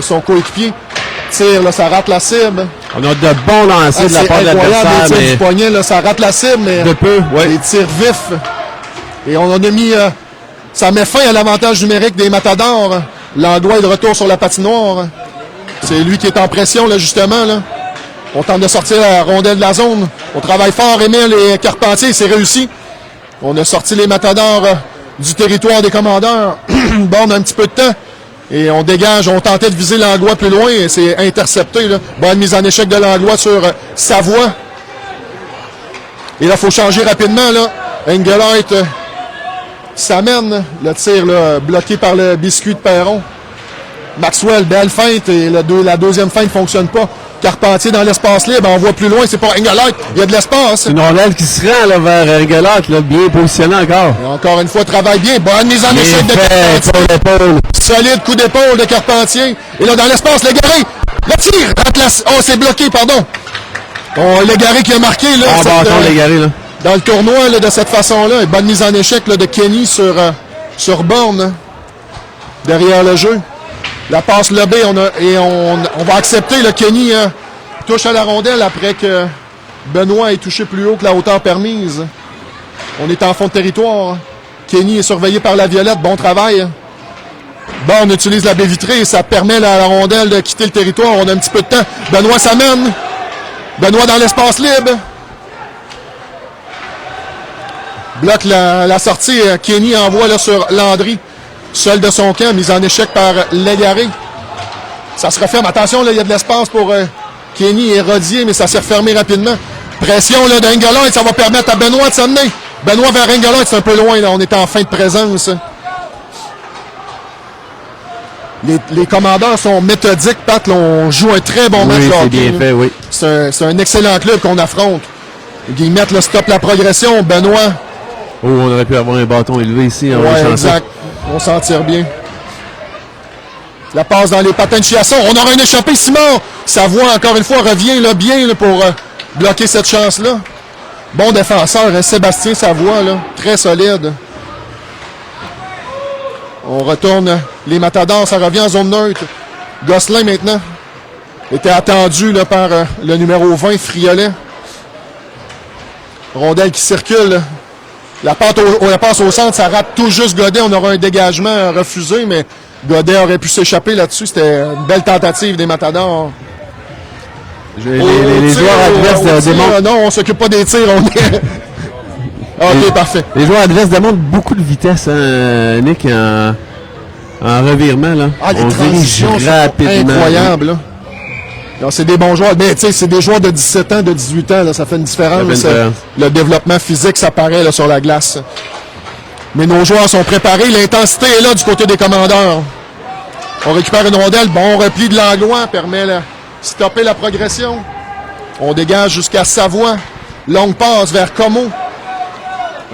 son coéquipier. Tire, là, ça rate la cible. On a de bons lancers de la part de l'adversaire. Le tir du poignet, là, ça rate la cible, mais de peu, ouais. Les tirs vifs. Et on en a mis... ça met fin à l'avantage numérique des Matadors. Langlois est de retour sur la patinoire. C'est lui qui est en pression, là, justement. Là. On tente de sortir la rondelle de la zone. On travaille fort, Émile et Carpentier, c'est réussi. On a sorti les Matadors du territoire des commandeurs. Bon, on a un petit peu de temps. Et on dégage, on tentait de viser Langlois plus loin et c'est intercepté. Là. Bonne mise en échec de Langlois sur Savoie. Et là, il faut changer rapidement. Là. Engelhardt s'amène. Le tir là, bloqué par le biscuit de Perron. Maxwell, belle feinte et la deuxième feinte ne fonctionne pas. Carpentier dans l'espace libre, on voit plus loin, c'est pas Engelhardt, il y a de l'espace. Une rondelle qui se rend là, vers Engelhardt, là, bien positionné encore. Et encore une fois, travaille bien. Bonne mise en échec de Carpentier. Solide coup d'épaule de Carpentier. Et là, dans l'espace, Légaré, le tir! Oh, c'est bloqué, pardon. Oh, Légaré qui a marqué là, Légaré, là. Dans le tournoi là, de cette façon-là. Et bonne mise en échec là, de Kenny sur Borne, derrière le jeu. La passe lobée, on va accepter. Le Kenny touche à la rondelle après que Benoît ait touché plus haut que la hauteur permise. On est en fond de territoire. Kenny est surveillé par la Violette. Bon travail. Bon, on utilise la baie vitrée et ça permet à la rondelle de quitter le territoire. On a un petit peu de temps. Benoît s'amène. Benoît dans l'espace libre. Bloque la sortie. Kenny envoie là, sur Landry. Seul de son camp, mise en échec par Légaré. Ça se referme. Attention, là, il y a de l'espace pour Kenny et Rodier, mais ça s'est refermé rapidement. Pression là, d'Engelhardt, ça va permettre à Benoît de s'amener. Benoît vers Engelhardt, c'est un peu loin, là. On est en fin de présence. Les commandeurs sont méthodiques, Pat. Là, on joue un très bon match. C'est bien fait, oui. C'est un excellent club qu'on affronte. Ils mettent le stop la progression. Benoît. Oh, on aurait pu avoir un bâton élevé ici. Ouais, exact. On s'en tire bien. La passe dans les patins de Chiasson. On aura une échappée, Simon. Savoie, encore une fois, revient là, bien là, pour bloquer cette chance-là. Bon défenseur, hein, Sébastien Savoie, là, très solide. On retourne les Matadors, ça revient en zone neutre. Gosselin maintenant était attendu là, par le numéro 20, Friolet. Rondelle qui circule. La passe au centre, ça rate tout juste Godet. On aura un dégagement refusé, mais Godet aurait pu s'échapper là-dessus. C'était une belle tentative des Matadors. Les joueurs adverses démontrent... Non, on s'occupe pas des tirs. OK, parfait. Les joueurs adverses démontrent beaucoup de vitesse, hein, Nick, en revirement. Là. Ah, les on transitions sont incroyables. Là. C'est des bons joueurs, mais tu sais, c'est des joueurs de 17 ans, de 18 ans, là, ça fait une différence. Le développement physique, ça paraît là, sur la glace. Mais nos joueurs sont préparés, l'intensité est là du côté des commandeurs. On récupère une rondelle, bon repli de Langlois, permet de stopper la progression. On dégage jusqu'à Savoie. Longue passe vers Como.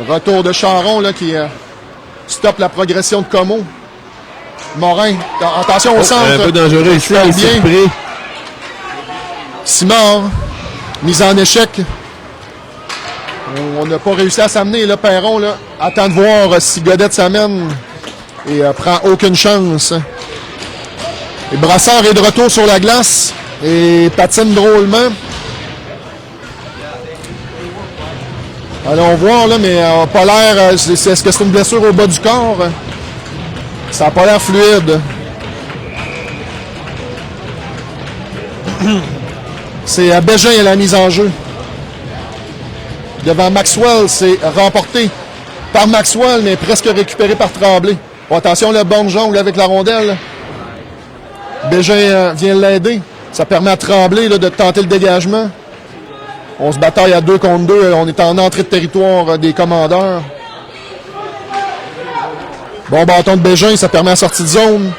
Retour de Charon là, qui stoppe la progression de Como. Morin, attention au centre. Un peu dangereux ici, il s'est pris. Simard, mise en échec. On n'a pas réussi à s'amener, là, Perron, là. Attend de voir si Godette s'amène et prend aucune chance. Et Brassard est de retour sur la glace et patine drôlement. Allons voir, là, mais pas l'air. Est-ce que c'est une blessure au bas du corps? Ça n'a pas l'air fluide. C'est Bégin à la mise en jeu. Devant Maxwell, c'est remporté par Maxwell, mais presque récupéré par Tremblay. Bon, attention, le bon jongle avec la rondelle. Bégin vient l'aider. Ça permet à Tremblay là, de tenter le dégagement. On se bataille à 2 contre 2. On est en entrée de territoire des commandeurs. Bon bâton de Bégin, ça permet la sortie de zone.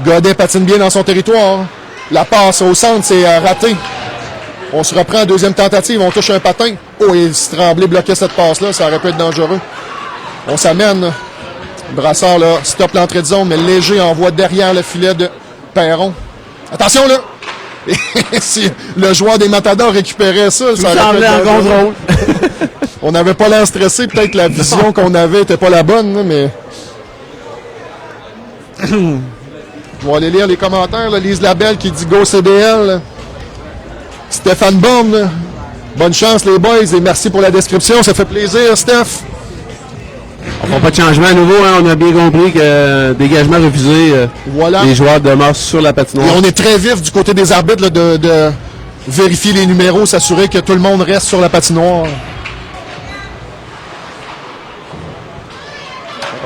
Godet patine bien dans son territoire. La passe au centre, c'est raté. On se reprend à deuxième tentative, on touche un patin. Oh, et si Tremblay bloquait cette passe-là, ça aurait pu être dangereux. On s'amène. Brassard, là, stoppe l'entrée de zone, mais léger envoie derrière le filet de Perron. Attention, là! Si le joueur des Matadors récupérait ça, ça aurait pu être dangereux. On n'avait pas l'air stressé. Peut-être la vision qu'on avait n'était pas la bonne, là, mais... On va aller lire les commentaires. Là. Lise Labelle qui dit « Go CDL ». Stéphane Borne, bonne chance les boys et merci pour la description. Ça fait plaisir, Steph. On ne fera pas de changement à nouveau. Hein. On a bien compris que dégagement refusé, voilà. Les joueurs demeurent sur la patinoire. Et on est très vif du côté des arbitres là, de vérifier les numéros, s'assurer que tout le monde reste sur la patinoire.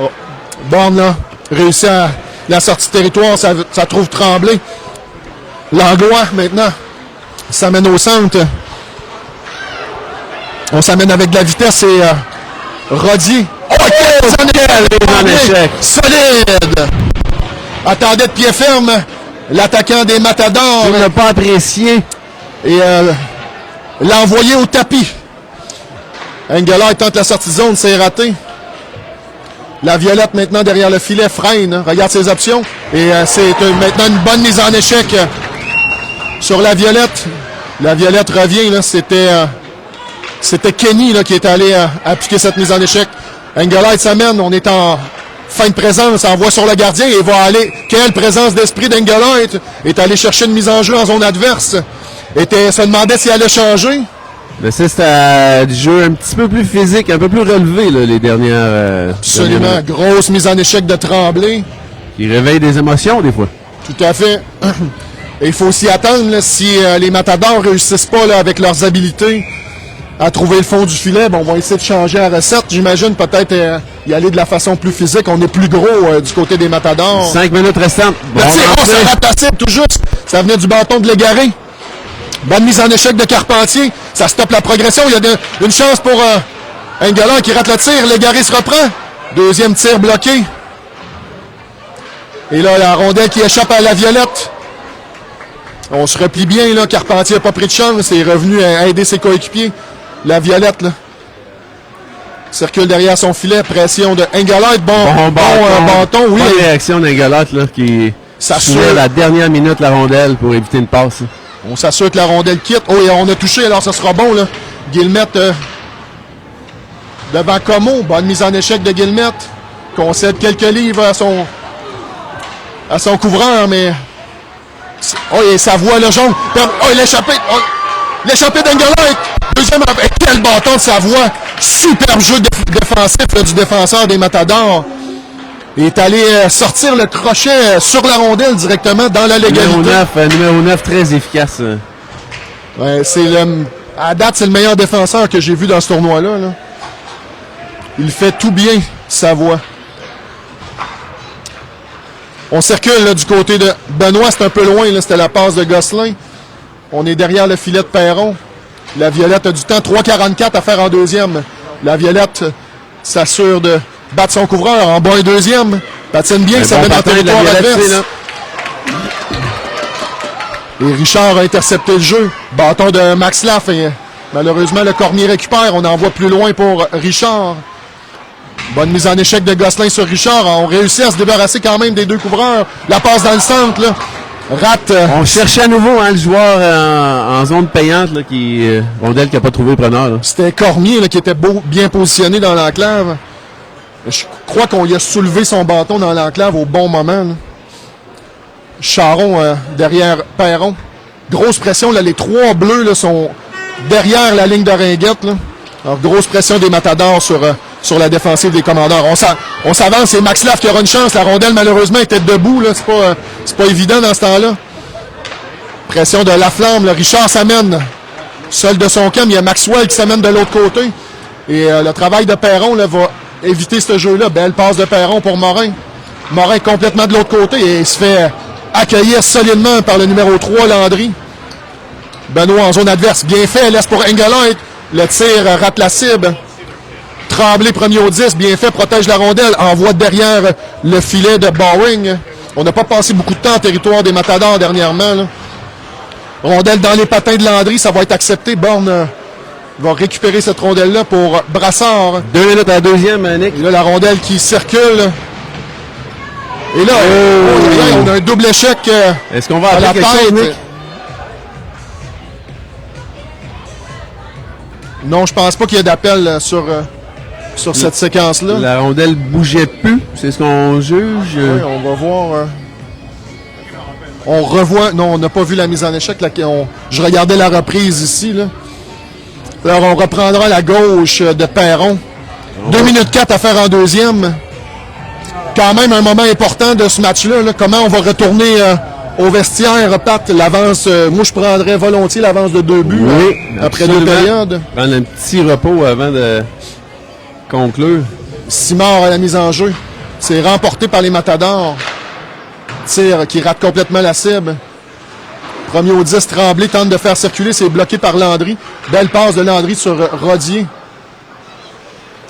Oh. Borne, là, réussit à la sortie de territoire, ça trouve Tremblay. Langlois, maintenant, s'amène au centre. On s'amène avec de la vitesse et Rodier. Oh, quel échec! Solide! Attendait de pied ferme l'attaquant des Matadors. Il n'a pas apprécié. Et l'a envoyé au tapis. Engelhardt tente la sortie de zone, c'est raté. La Violette maintenant derrière le filet freine. Regarde ses options. Et c'est maintenant une bonne mise en échec sur la Violette. La Violette revient. Là, c'était Kenny là, qui est allé appliquer cette mise en échec. Engelhardt s'amène. On est en fin de présence. Envoie sur le gardien et va aller. Quelle présence d'esprit d'Engelhardt. Est allé chercher une mise en jeu en zone adverse. Se demandait s'il allait changer. Mais ça, c'était du jeu un petit peu plus physique, un peu plus relevé, là, les dernières... Absolument. Grosse mise en échec de Tremblay. Qui réveille des émotions, des fois. Tout à fait. Et il faut s'y attendre, là, si les Matadors ne réussissent pas là, avec leurs habiletés à trouver le fond du filet. Bon, on va essayer de changer la recette. J'imagine peut-être y aller de la façon plus physique. On est plus gros du côté des Matadors. 5 minutes restantes. Bon, ça va passer tout juste. Ça venait du bâton de Légaré. Bonne mise en échec de Carpentier. Ça stoppe la progression. Il y a une chance pour Engelhardt qui rate le tir. Légaré se reprend. Deuxième tir bloqué. Et là, la rondelle qui échappe à la Violette. On se replie bien. Là. Carpentier n'a pas pris de chance. Il est revenu à aider ses coéquipiers. La Violette, là, circule derrière son filet. Pression de Engelhardt. Bon bâton. Oui. Bonne réaction d'Engelhardt là, qui soulève la dernière minute la rondelle pour éviter une passe. On s'assure que la rondelle quitte. Oh, et on a touché, alors ça sera bon, là. Guillemette devant Comeau. Bonne mise en échec de Guillemette. Concède quelques livres à son couvreur, mais... Oh, et sa voix, le jaune. Oh, l'échappée. Oh, l'échappée d'Engelhardt. Deuxième... Quel bâton de sa voix. Superbe jeu défensif là, du défenseur des Matadors. Il est allé sortir le crochet sur la rondelle directement dans la légalité. Numéro 9 très efficace. Ouais, à date, c'est le meilleur défenseur que j'ai vu dans ce tournoi-là. Là. Il fait tout bien, sa voix. On circule là, du côté de Benoît, c'est un peu loin. C'était la passe de Gosselin. On est derrière le filet de Perron. La Violette a du temps, 3,44 à faire en deuxième. La Violette s'assure de battre son couvreur en bas et deuxième. Patine bien, ça met dans le territoire adverse. Et Richard a intercepté le jeu. Bâton de Max Laff. Et malheureusement, le Cormier récupère. On envoie plus loin pour Richard. Bonne mise en échec de Gosselin sur Richard. On réussit à se débarrasser quand même des deux couvreurs. La passe dans le centre, là. Rate. On cherchait à nouveau le joueur en zone payante, là, rondelle qui n'a pas trouvé le preneur. C'était Cormier là, qui était bien positionné dans l'enclave. Je crois qu'on lui a soulevé son bâton dans l'enclave au bon moment. Là. Charon derrière Perron. Grosse pression. Là, les trois bleus là, sont derrière la ligne de ringuette. Là. Alors, grosse pression des Matadors sur la défensive des Commandeurs. On s'avance. C'est Max Laff qui aura une chance. La rondelle, malheureusement, était debout. Là. C'est pas évident dans ce temps-là. Pression de Laflamme. Là. Richard s'amène. Seul de son camp. Il y a Maxwell qui s'amène de l'autre côté. Et le travail de Perron là, va éviter ce jeu-là. Belle passe de Perron pour Morin. Morin complètement de l'autre côté et il se fait accueillir solidement par le numéro 3, Landry. Benoît en zone adverse. Bien fait. Laisse pour Engelhardt. Le tir rate la cible. Tremblay, premier au 10. Bien fait. Protège la rondelle. Envoie derrière le filet de Boring. On n'a pas passé beaucoup de temps en territoire des Matadors dernièrement. Là. Rondelle dans les patins de Landry. Ça va être accepté. Borne va récupérer cette rondelle-là pour Brassard. 2 minutes à la deuxième, Nick. Et là, la rondelle qui circule. Et là, on a un double échec. Est-ce qu'on va à la tête, Nick? Non, je pense pas qu'il y ait d'appel sur cette séquence-là. La rondelle bougeait plus, c'est ce qu'on juge. Oui, on va voir. On revoit. Non, on n'a pas vu la mise en échec. Je regardais la reprise ici. Là. Alors, on reprendra la gauche de Perron. 2 minutes 4 à faire en deuxième. Quand même un moment important de ce match-là. Là. Comment on va retourner au vestiaire, Pat, l'avance. Moi, je prendrais volontiers l'avance de 2 buts après 2 périodes. Prendre un petit repos avant de conclure. Simard à la mise en jeu. C'est remporté par les Matadors. Tir qui rate complètement la cible. Premier au 10, Tremblay tente de faire circuler, c'est bloqué par Landry. Belle passe de Landry sur Rodier.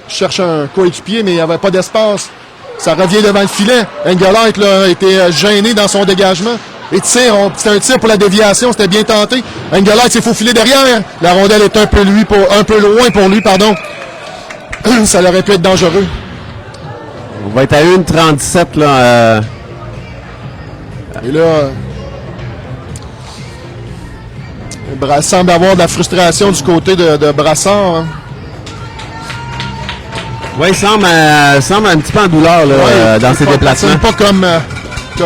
Cherche un coéquipier, mais il n'y avait pas d'espace. Ça revient devant le filet. Engelhardt là, a été gêné dans son dégagement. Et tire, c'est un tir pour la déviation, c'était bien tenté. Engelhardt s'est faufilé derrière. La rondelle est un peu loin pour lui, pardon. Ça aurait pu être dangereux. On va être à 1,37 là. Et là, semble avoir de la frustration du côté de Brassard. Hein. Oui, il semble un petit peu en douleur là, dans ses déplacements. Pas comme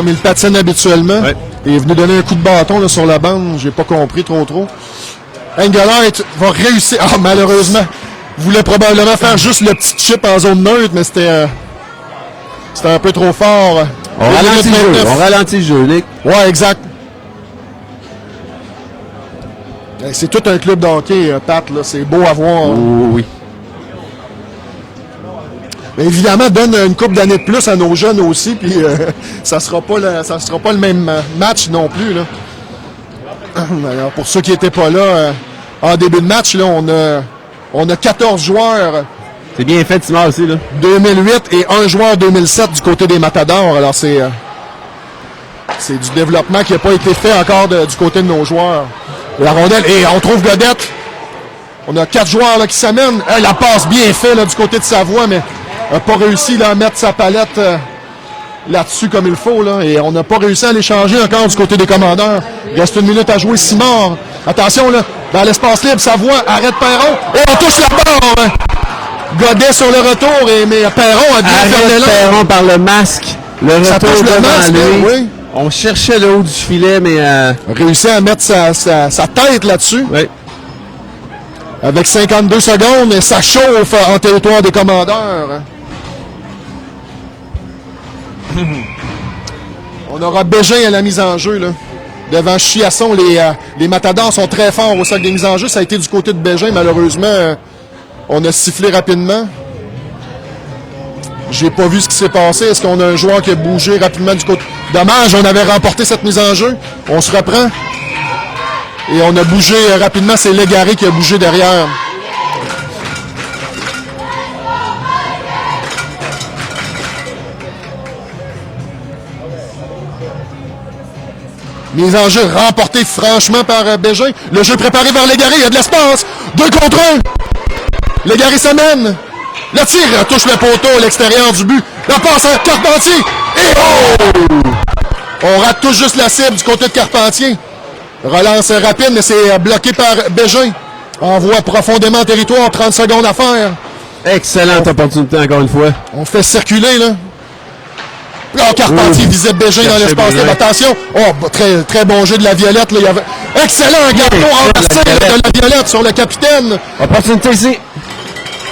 il patine habituellement. Ouais. Il est venu donner un coup de bâton là, sur la bande. J'ai pas compris trop. Engelhardt va réussir. Ah, malheureusement. Voulait probablement faire juste le petit chip en zone neutre, mais c'était un peu trop fort. On ralentit le jeu, Nick. Ouais, exact. C'est tout un club de hockey, Pat. Là. C'est beau à voir. Oui. Mais évidemment, donne une couple d'années de plus à nos jeunes aussi, puis ça sera pas le même match non plus. Là. Alors, pour ceux qui n'étaient pas là, en début de match, là, on a 14 joueurs. C'est bien fait, Timor aussi, là. 2008 et un joueur 2007 du côté des Matadors. Alors, c'est du développement qui n'a pas été fait encore du côté de nos joueurs. La rondelle, et on trouve Godette. On a 4 joueurs là, qui s'amènent. La passe bien faite là, du côté de Savoie, mais n'a pas réussi là, à mettre sa palette là-dessus comme il faut. Là, et on n'a pas réussi à l'échanger encore du côté des commandeurs. Il reste 1 minute à jouer. Simard. Attention, là, dans l'espace libre, Savoie arrête Perron. Et on touche la barre. Hein. Godet sur le retour, mais Perron a bien fermé là. Perron par le masque. Le retour devant lui. Oui. On cherchait le haut du filet, mais... réussi à mettre sa tête là-dessus. Oui. Avec 52 secondes, et ça chauffe en territoire des commandeurs. On aura Bégin à la mise en jeu. Là. Devant Chiasson, les Matadors sont très forts au sac des mises en jeu. Ça a été du côté de Bégin, malheureusement. On a sifflé rapidement. J'ai pas vu ce qui s'est passé. Est-ce qu'on a un joueur qui a bougé rapidement du côté? Dommage, on avait remporté cette mise en jeu. On se reprend. Et on a bougé rapidement. C'est Légaré qui a bougé derrière. Mise en jeu remportée franchement par Bégin. Le jeu préparé vers Légaré. Il y a de l'espace. 2 contre 1. Légaré s'amène. Le tir touche le poteau à l'extérieur du but. La passe à Carpentier. Et oh! On rate tout juste la cible du côté de Carpentier. Relance rapide, mais c'est bloqué par Bégin. Envoie profondément en territoire. 30 secondes à faire. Excellente opportunité encore une fois. On fait circuler, là. Oh, Carpentier visait Bégin dans l'espace libre. Attention. Oh, très, très bon jeu de la Violette. Là. Il y avait... Excellent gâteau renversé de la Violette sur le capitaine. Opportunité ici.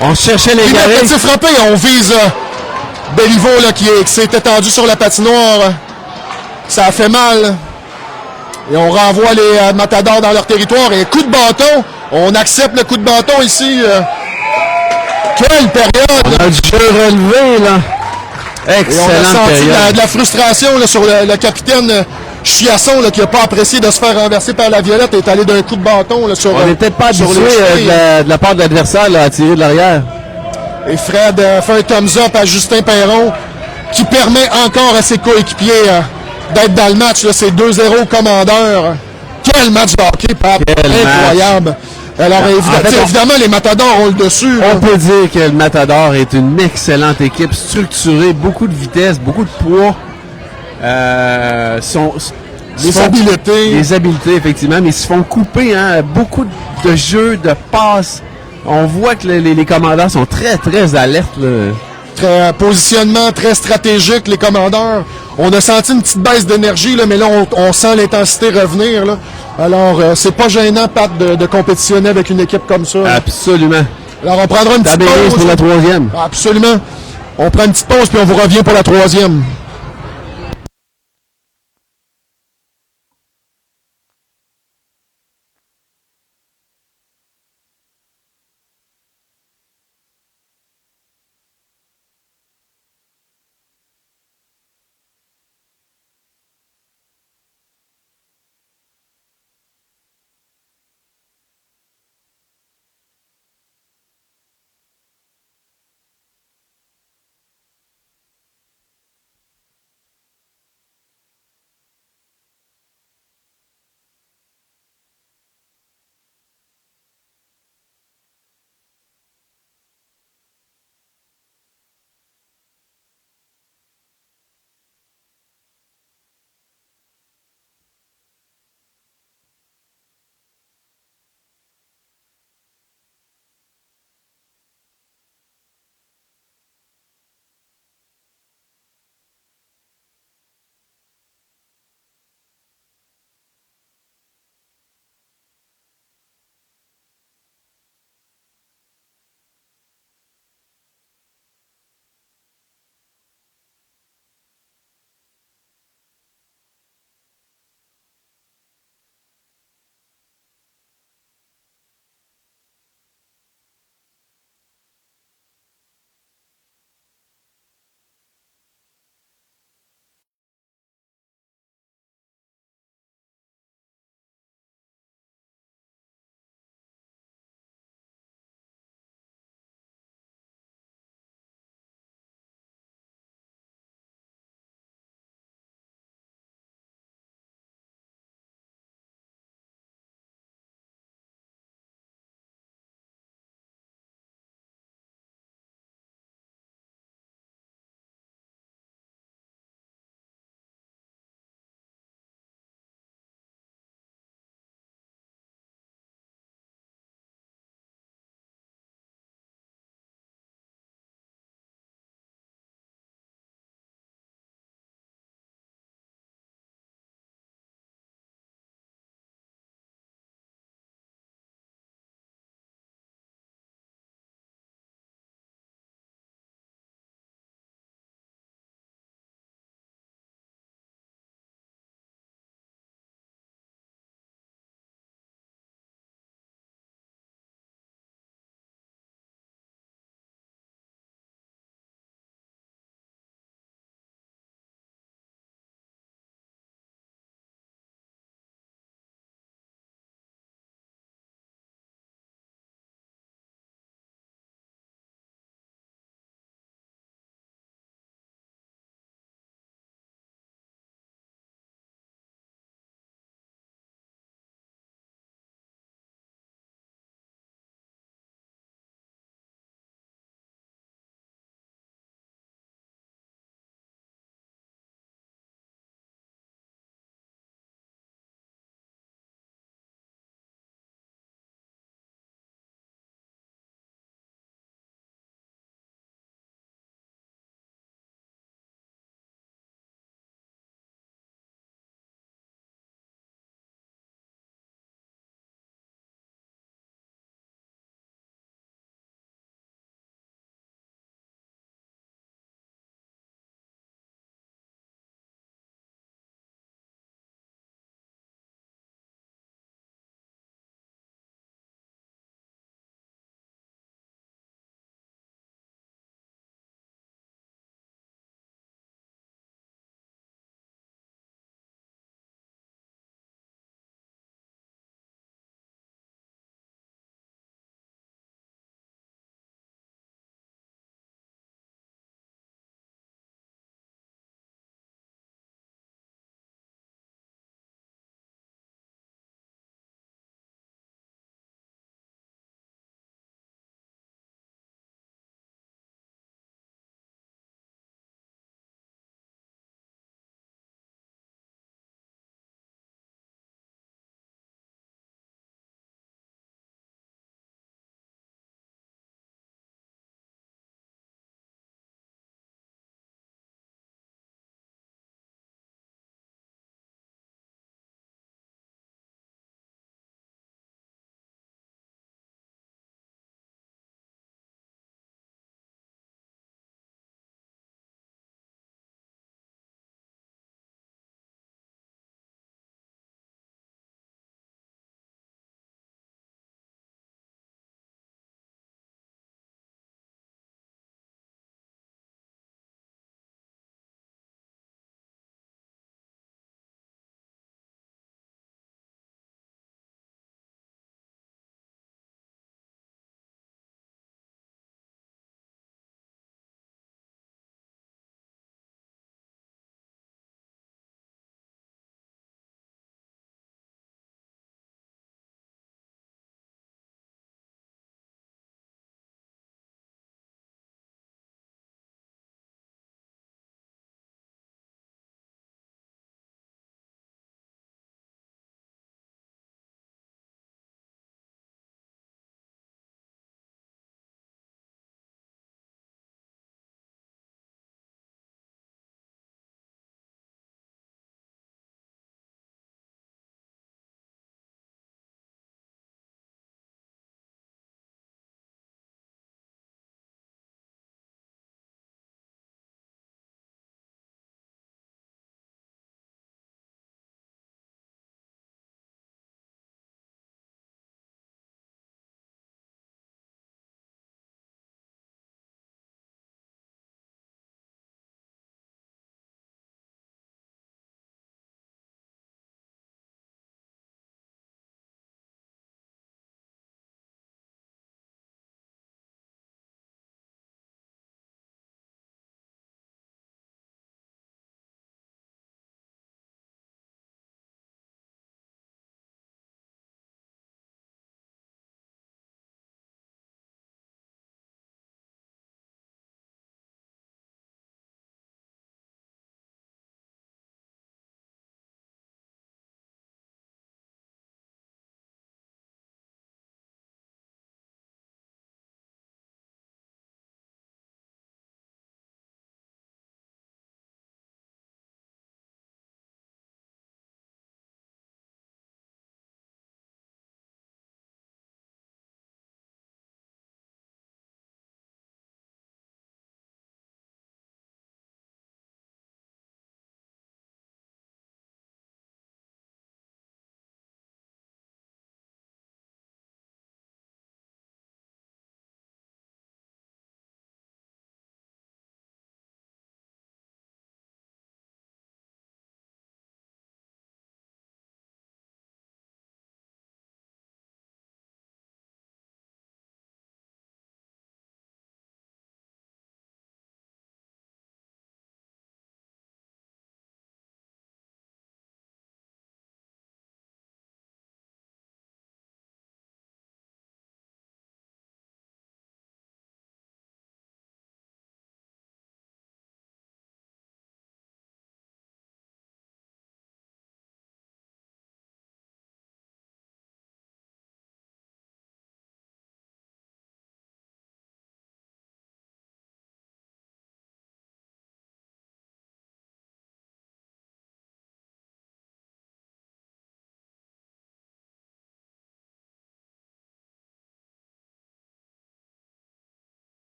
On cherchait les gars. Petit frappé, on vise Béliveau là, qui s'est étendu sur la patinoire. Ça a fait mal. Et on renvoie les Matadors dans leur territoire. Et coup de bâton. On accepte le coup de bâton ici. Quelle période! On a du jeu relevé, là. Excellent. Et on a senti de la frustration là, sur le capitaine Chiasson là, qui n'a pas apprécié de se faire renverser par la Violette et est allé d'un coup de bâton là, sur. On n'est peut-être pas habitué de la part de l'adversaire à tirer de l'arrière. Et Fred fait un thumbs up à Justin Perron qui permet encore à ses coéquipiers d'être dans le match. Là, c'est 2-0 commandeur. Quel match de hockey, Pat! Incroyable! Match. Alors, évidemment, les Matadors ont le dessus. On peut dire que le Matador est une excellente équipe, structurée, beaucoup de vitesse, beaucoup de poids. Les habiletés, effectivement, mais ils se font couper, hein, beaucoup de jeux, de passes. On voit que les commandants sont très, très alertes. Là. Très positionnement, très stratégique, les commandeurs. On a senti une petite baisse d'énergie, là, mais là, on sent l'intensité revenir. Là. Alors, c'est pas gênant, Pat, de compétitionner avec une équipe comme ça. Là. Absolument. Alors, on prendra une petite pause. Pour la troisième. Absolument. On prend une petite pause, puis on vous revient pour la troisième.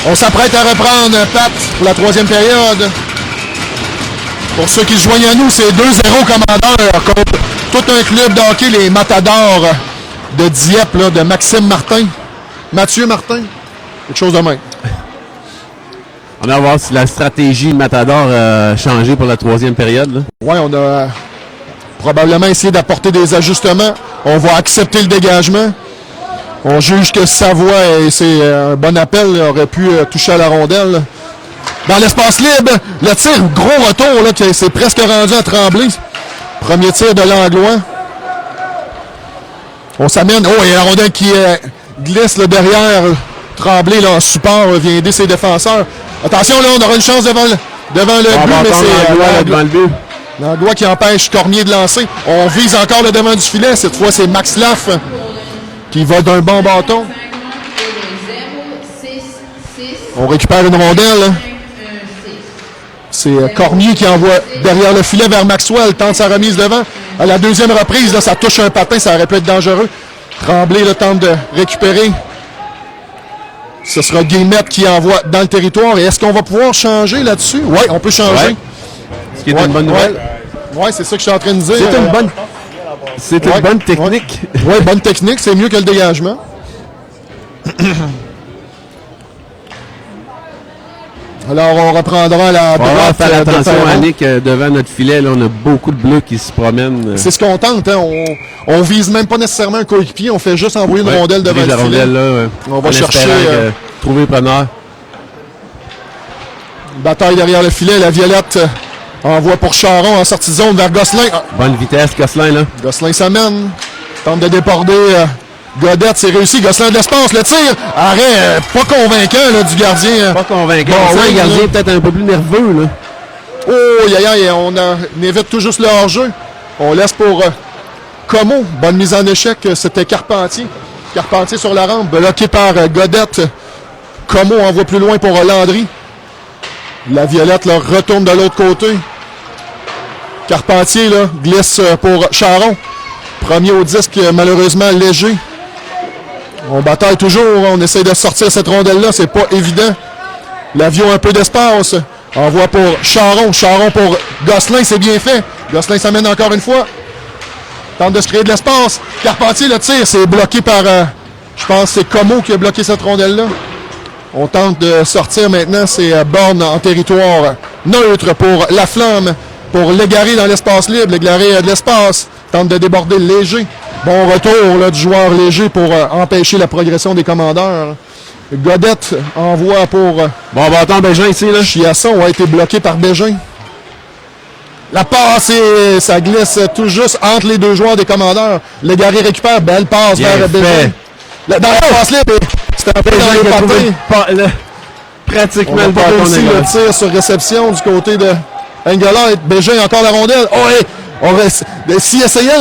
On s'apprête à reprendre, Pat, pour la troisième période. Pour ceux qui se joignent à nous, c'est 2-0 Commandeur contre tout un club de hockey, les Matadors de Dieppe, là, de Maxime Martin. Mathieu Martin. Quelque chose de même. On va voir si la stratégie Matador a changé pour la troisième période. Oui, on a probablement essayé d'apporter des ajustements. On va accepter le dégagement. On juge que Savoie, et c'est un bon appel, aurait pu toucher à la rondelle. Dans l'espace libre, le tir, gros retour, là, qui s'est presque rendu à Tremblay. Premier tir de l'Anglois. On s'amène. Oh, il y a la rondelle qui glisse là, derrière. Tremblay là, en support vient aider ses défenseurs. Attention, là, on aura une chance devant le but, mais c'est Langlois qui empêche Cormier de lancer. On vise encore le devant du filet. Cette fois, c'est Max Laff qui va d'un bon bâton. On récupère une rondelle. C'est Cormier qui envoie derrière le filet vers Maxwell, tente sa remise devant. À la deuxième reprise, là, ça touche un patin, ça aurait pu être dangereux. Tremblay là, tente de récupérer. Ce sera Guillemette qui envoie dans le territoire. Et est-ce qu'on va pouvoir changer là-dessus? Oui, on peut changer. Ouais. Ce qui est une bonne nouvelle. Oui, c'est ça que je suis en train de dire. C'est une bonne technique. Oui, bonne technique, c'est mieux que le dégagement. Alors, on reprendra la droite. On va faire attention, Annick, devant notre filet. Là, on a beaucoup de bleus qui se promènent. C'est ce qu'on tente. Hein. On vise même pas nécessairement un coéquipier. On fait juste envoyer une rondelle devant le filet. Rondelle, là, on va chercher... trouver preneur. Bataille derrière le filet. La Violette envoie pour Charon en sortie de zone vers Gosselin. Bonne vitesse, Gosselin. Là. Gosselin s'amène. Tente de déborder... Godette, c'est réussi. Gosselin de l'espace. Le tir, arrêt pas convaincant là, du gardien. Pas convaincant. Le gardien peut-être un peu plus nerveux. Là. Oh, on évite tout juste le hors-jeu. On laisse pour Como. Bonne mise en échec. C'était Carpentier. Carpentier sur la rampe. Bloqué par Godette. Como envoie plus loin pour Landry. La Violette là, retourne de l'autre côté. Carpentier là, glisse pour Charon. Premier au disque, malheureusement léger. On bataille toujours, on essaie de sortir cette rondelle-là, c'est pas évident. L'avion a un peu d'espace. Envoie pour Charon, Charon pour Gosselin, c'est bien fait. Gosselin s'amène encore une fois. Tente de se créer de l'espace. Carpentier le tire, c'est bloqué par, je pense c'est Como qui a bloqué cette rondelle-là. On tente de sortir maintenant, c'est Borne en territoire neutre pour La Flamme. Pour Légaré dans l'espace libre, Légaré a de l'espace. Tente de déborder léger. Bon retour là, du joueur léger pour empêcher la progression des commandeurs. Godette envoie pour... bon bâton Bégin ici. Là. Chiasson a été bloqué par Bégin. La passe, ça glisse tout juste entre les deux joueurs des commandeurs. Légaré récupère, belle passe vers Bégin. Dans la passe libre, c'est un peu dans les patins. Pratiquement le bâton. On a le tir sur réception du côté de Engelhardt. Bégin encore la rondelle. Oh, hey! S'il essayait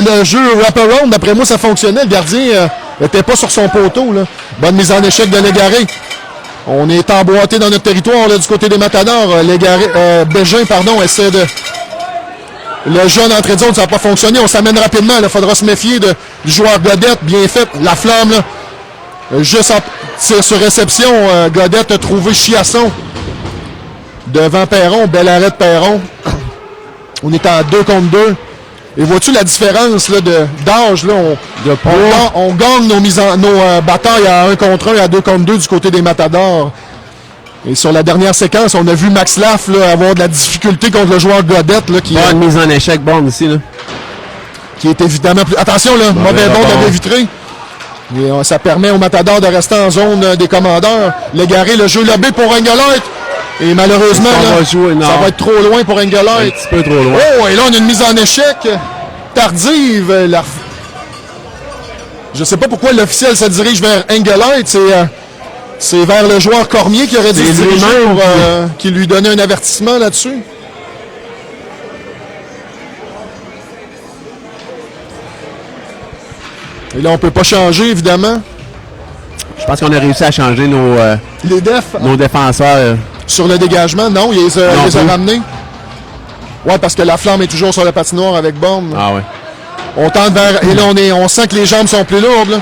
le jeu wrap-around, d'après moi, ça fonctionnait. Le gardien n'était pas sur son poteau. Là. Bonne mise en échec de Légaré. On est emboîté dans notre territoire là, du côté des Matadors. Bégin, essaie de... Le jeune entrée de zone, ça n'a pas fonctionné. On s'amène rapidement. Il faudra se méfier du joueur Godette. Bien fait. La Flamme, là, juste sur réception, Godette a trouvé Chiasson devant Perron. Bel arrêt de Perron. On est en 2 contre 2. Et vois-tu la différence là, d'âge? Là, on gagne nos batailles à 1 contre 1 et à 2 contre 2 du côté des Matadors. Et sur la dernière séquence, on a vu Max Laff là, avoir de la difficulté contre le joueur Godette. Là, qui bonne mise en échec, bon ici. Là. Qui est évidemment plus... Attention, là, mauvais bond de baie vitrée. Et ça permet aux Matadors de rester en zone des commandeurs. Légaré, le jeu lobé pour Engelhardt. Et malheureusement, là, ça va être trop loin pour Engelhardt. Un petit peu trop loin. Oh, et là, on a une mise en échec tardive. Je ne sais pas pourquoi l'officiel se dirige vers Engelhardt. C'est vers le joueur Cormier qui aurait dû se diriger pour qui lui donnait un avertissement là-dessus. Et là, on ne peut pas changer, évidemment. Je pense qu'on a réussi à changer nos défenseurs. Sur le dégagement, non, il les a ramenés. Ouais, parce que La Flamme est toujours sur la patinoire avec Borne. Ah ouais. On tente vers... Et là, on sent que les jambes sont plus lourdes. Là.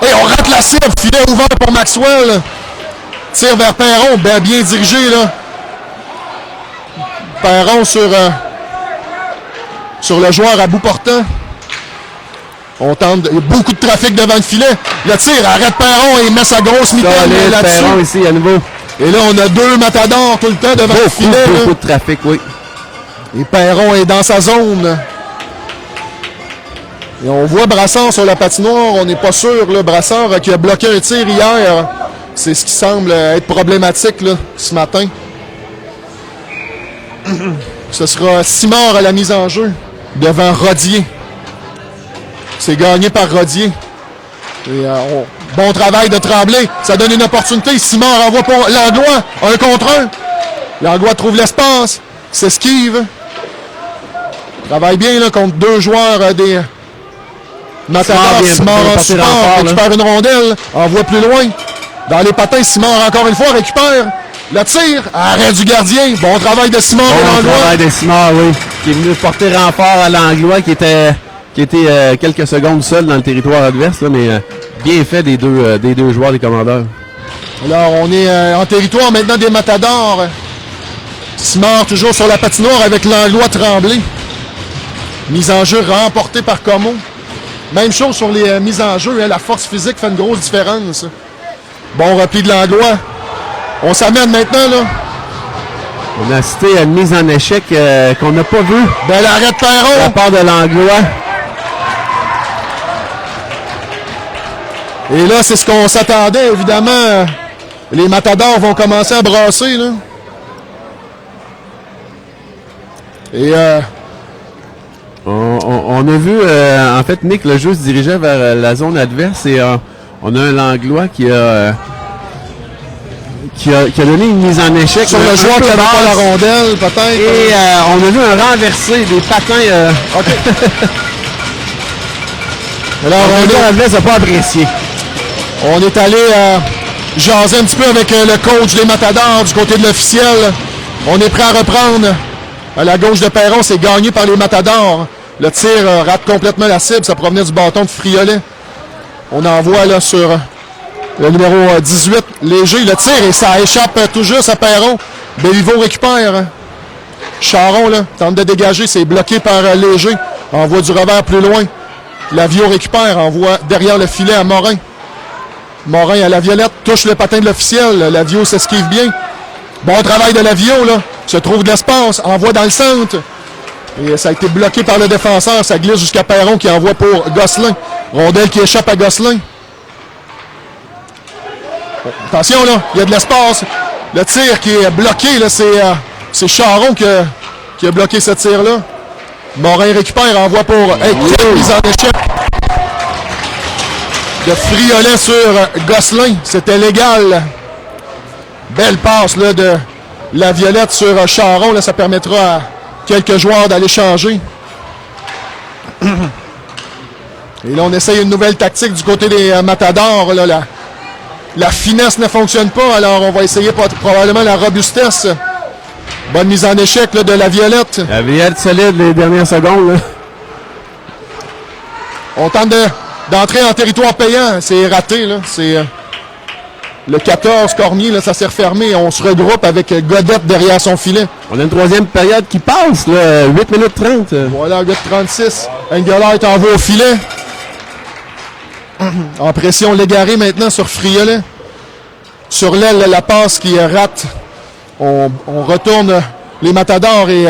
Et on rate contre la cible, filet ouvert pour Maxwell. Tire vers Perron, bien dirigé là. Perron sur le joueur à bout portant. On tente beaucoup de trafic devant le filet. Le tir arrête Perron et met sa grosse mitaine là-dessus. Perron ici à nouveau. Et là, on a 2 matadors tout le temps devant le filet. Beaucoup de trafic, oui. Et Perron est dans sa zone. Et on voit Brassard sur la patinoire. On n'est pas sûr, là, Brassard qui a bloqué un tir hier. C'est ce qui semble être problématique là, ce matin. Ce sera Simard à la mise en jeu devant Rodier. C'est gagné par Rodier. Et bon travail de Tremblay. Ça donne une opportunité. Simard envoie pour Langlois. 1 contre 1. Langlois trouve l'espace. S'esquive. Travaille bien là, contre 2 joueurs des Matadors. Simard en support. Récupère une rondelle. Envoie plus loin. Dans les patins, Simard encore une fois récupère. Le tir. Arrêt du gardien. Bon travail de Simard et Langlois. Bon travail de Simard, oui. Qui est venu porter renfort à Langlois qui était quelques secondes seul dans le territoire adverse, là, mais bien fait des deux joueurs des Commandeurs. Alors, on est en territoire maintenant des Matadors. Simard toujours sur la patinoire avec Langlois Tremblay. Mise en jeu remportée par Como. Même chose sur les mises en jeu. Hein, la force physique fait une grosse différence. Bon repli de Langlois. On s'amène maintenant, là. On a assisté à une mise en échec qu'on n'a pas vue. Bel arrêt de Perron. De la part de Langlois. Et là, c'est ce qu'on s'attendait, évidemment. Les Matadors vont commencer à brasser, là. Et on a vu, en fait, Nick, le jeu se dirigeait vers la zone adverse et on a un Langlois qui a donné une mise en échec. Sur le joueur qui n'avait pas la rondelle, peut-être. Et on a vu un renversé, des patins. OK. Alors, le joueur adverse n'a pas apprécié. On est allé jaser un petit peu avec le coach des Matadors du côté de l'officiel. On est prêt à reprendre. À la gauche de Perron, c'est gagné par les Matadors. Le tir rate complètement la cible. Ça provenait du bâton de Friolet. On envoie là sur le numéro 18. Léger, le tir et ça échappe tout juste à Perron. Béliveau récupère. Charon là, tente de dégager. C'est bloqué par Léger. Envoie du revers plus loin. Lavio récupère. Envoie derrière le filet à Morin. Morin à la violette, touche le patin de l'officiel. Lavio s'esquive bien. Bon travail de Lavio, là. Se trouve de l'espace, envoie dans le centre. Et ça a été bloqué par le défenseur. Ça glisse jusqu'à Perron qui envoie pour Gosselin. Rondelle qui échappe à Gosselin. Attention, là, il y a de l'espace. Le tir qui est bloqué, là, c'est Charon qui a bloqué ce tir-là. Morin récupère, envoie pour quelle mise en échec de Friolet sur Gosselin. C'était légal. Belle passe là, de la violette sur Charon. Là, ça permettra à quelques joueurs d'aller changer. Et là, on essaye une nouvelle tactique du côté des Matadors. Là, la finesse ne fonctionne pas, alors on va essayer probablement la robustesse. Bonne mise en échec là, de la violette. La violette solide les dernières secondes. Là. On tente d'entrer en territoire payant. C'est raté. Là. C'est le 14 Cormier, là, ça s'est refermé. On se regroupe avec Godette derrière son filet. On a une troisième période qui passe, là, 8 minutes 30. Voilà, 8:36. Engelhardt est envoyé au filet. En pression Légaré maintenant sur Friolet. Sur l'aile, la passe qui rate. On retourne les Matadors et